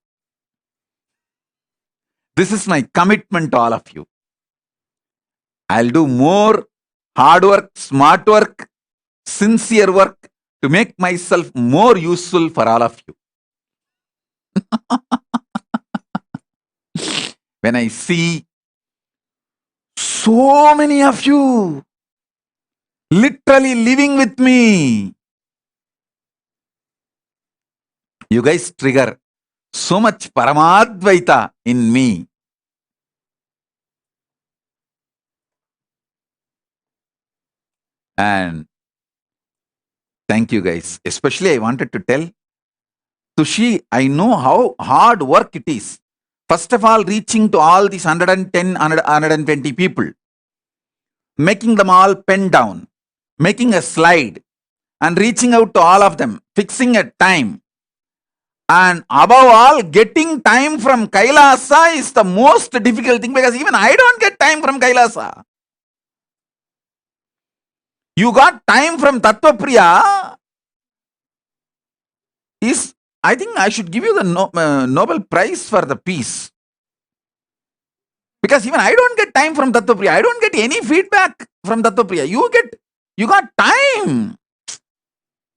This is my commitment to all of you. I'll do more hard work, smart work, sincere work to make myself more useful for all of you. When I see so many of you literally living with me, you guys trigger so much Paramadvaita in me. And thank you guys. Especially I wanted to tell Tushi, I know how hard work it is. First of all, reaching to all these 110, 120 people, making them all pen down, making a slide, and reaching out to all of them, fixing a time. And above all, getting time from Kailasa is the most difficult thing, because even I don't get time from Kailasa. You got time from Tattvapriya. I think I should give you the Nobel Prize for the peace. Because even I don't get time from Tattvapriya. I don't get any feedback from Tattvapriya. You got time.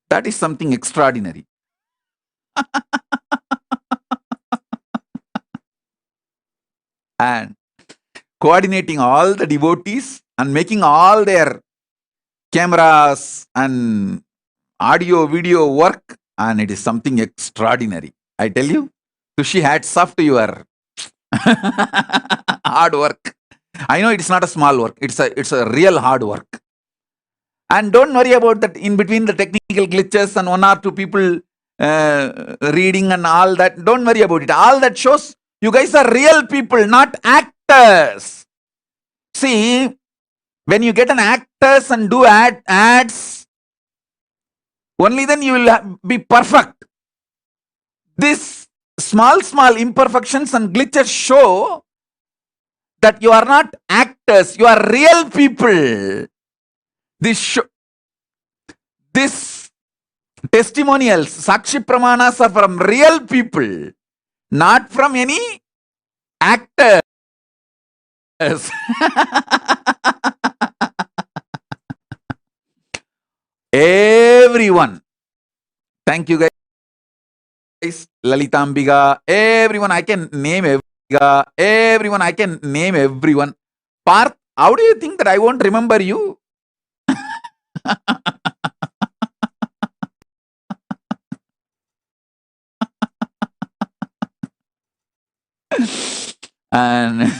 That is something extraordinary. And coordinating all the devotees and making all their cameras and audio, video work, and it is something extraordinary. I tell you, Tushi, hats off to your hard work. I know it's not a small work. It's a real hard work. And don't worry about that in between the technical glitches and one or two people reading and all that. Don't worry about it. All that shows you guys are real people, not actors. See, when you get an actors and do ads, only then you will be perfect. This small imperfections and glitches show that you are not actors, you are real people. This testimonials, Sakshi Pramanas are from real people, not from any actors. Everyone. Thank you guys. guys, Lalitambiga, everyone, I can name everyone, I can name everyone. Parth, how do you think that I won't remember you? And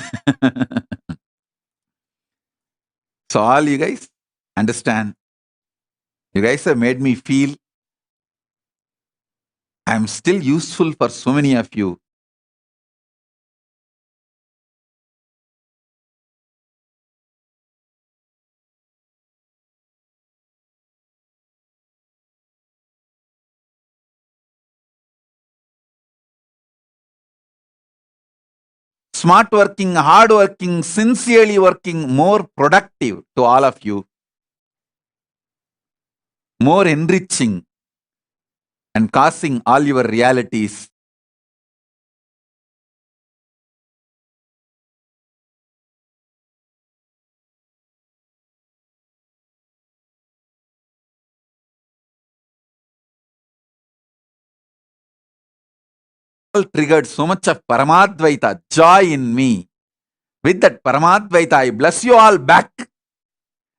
so all you guys understand, you guys have made me feel I'm still useful for so many of you. Smart working, hard working, sincerely working, more productive to all of you, more enriching and causing all your realities. All triggered so much of Paramadvaita, joy in me. With that Paramadvaita, I bless you all back.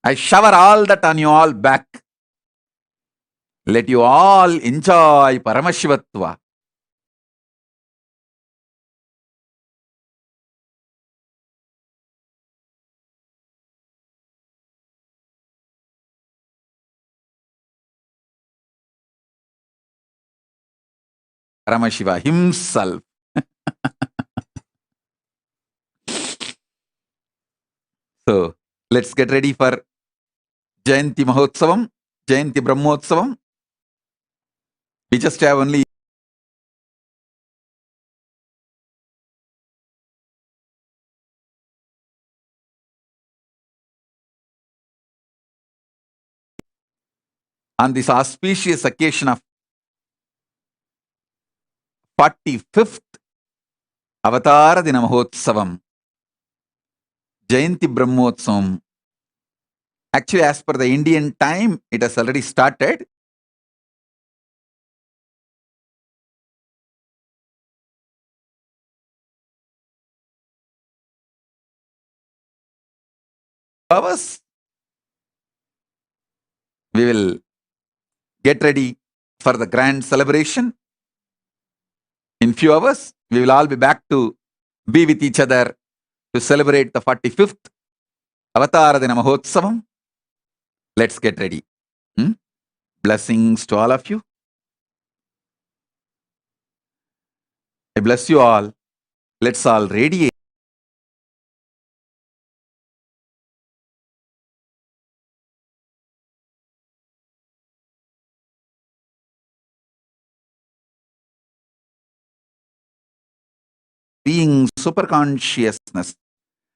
I shower all that on you all back. Let you all enjoy Paramashivatva. Paramashiva himself. So, let's get ready for Jayanti Mahotsavam, Jayanti Brahmotsavam. We just have only on this auspicious occasion of 45th Avatara Dina Mahotsavam, Jayanti Brahmotsavam. Actually, as per the Indian time, it has already started. Hours, we will get ready for the grand celebration. In few hours, we will all be back to be with each other to celebrate the 45th Avatara Dina Mahotsavam. Let's get ready. Blessings to all of you. I bless you all. Let's all radiate being super consciousness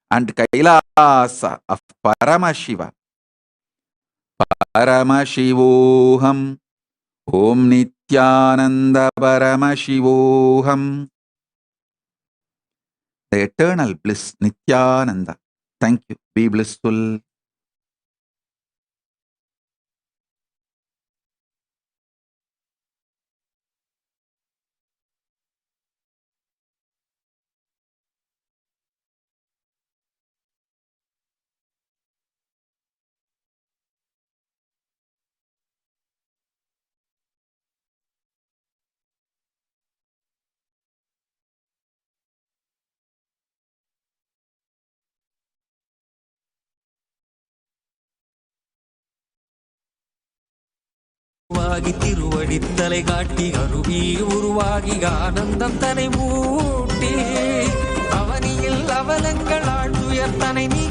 and Kailasa of Paramashiva. Paramashivoham. Om Nithyananda Paramashivoham. The eternal bliss, Nithyananda. Thank you. Be blissful. திருவடித்தலை காட்டி அருவி உருவாகி ஆனந்தம் தனை மூட்டி அவனியில் அவலங்கள் ஆழ்ந்துயர்த்தனை நீ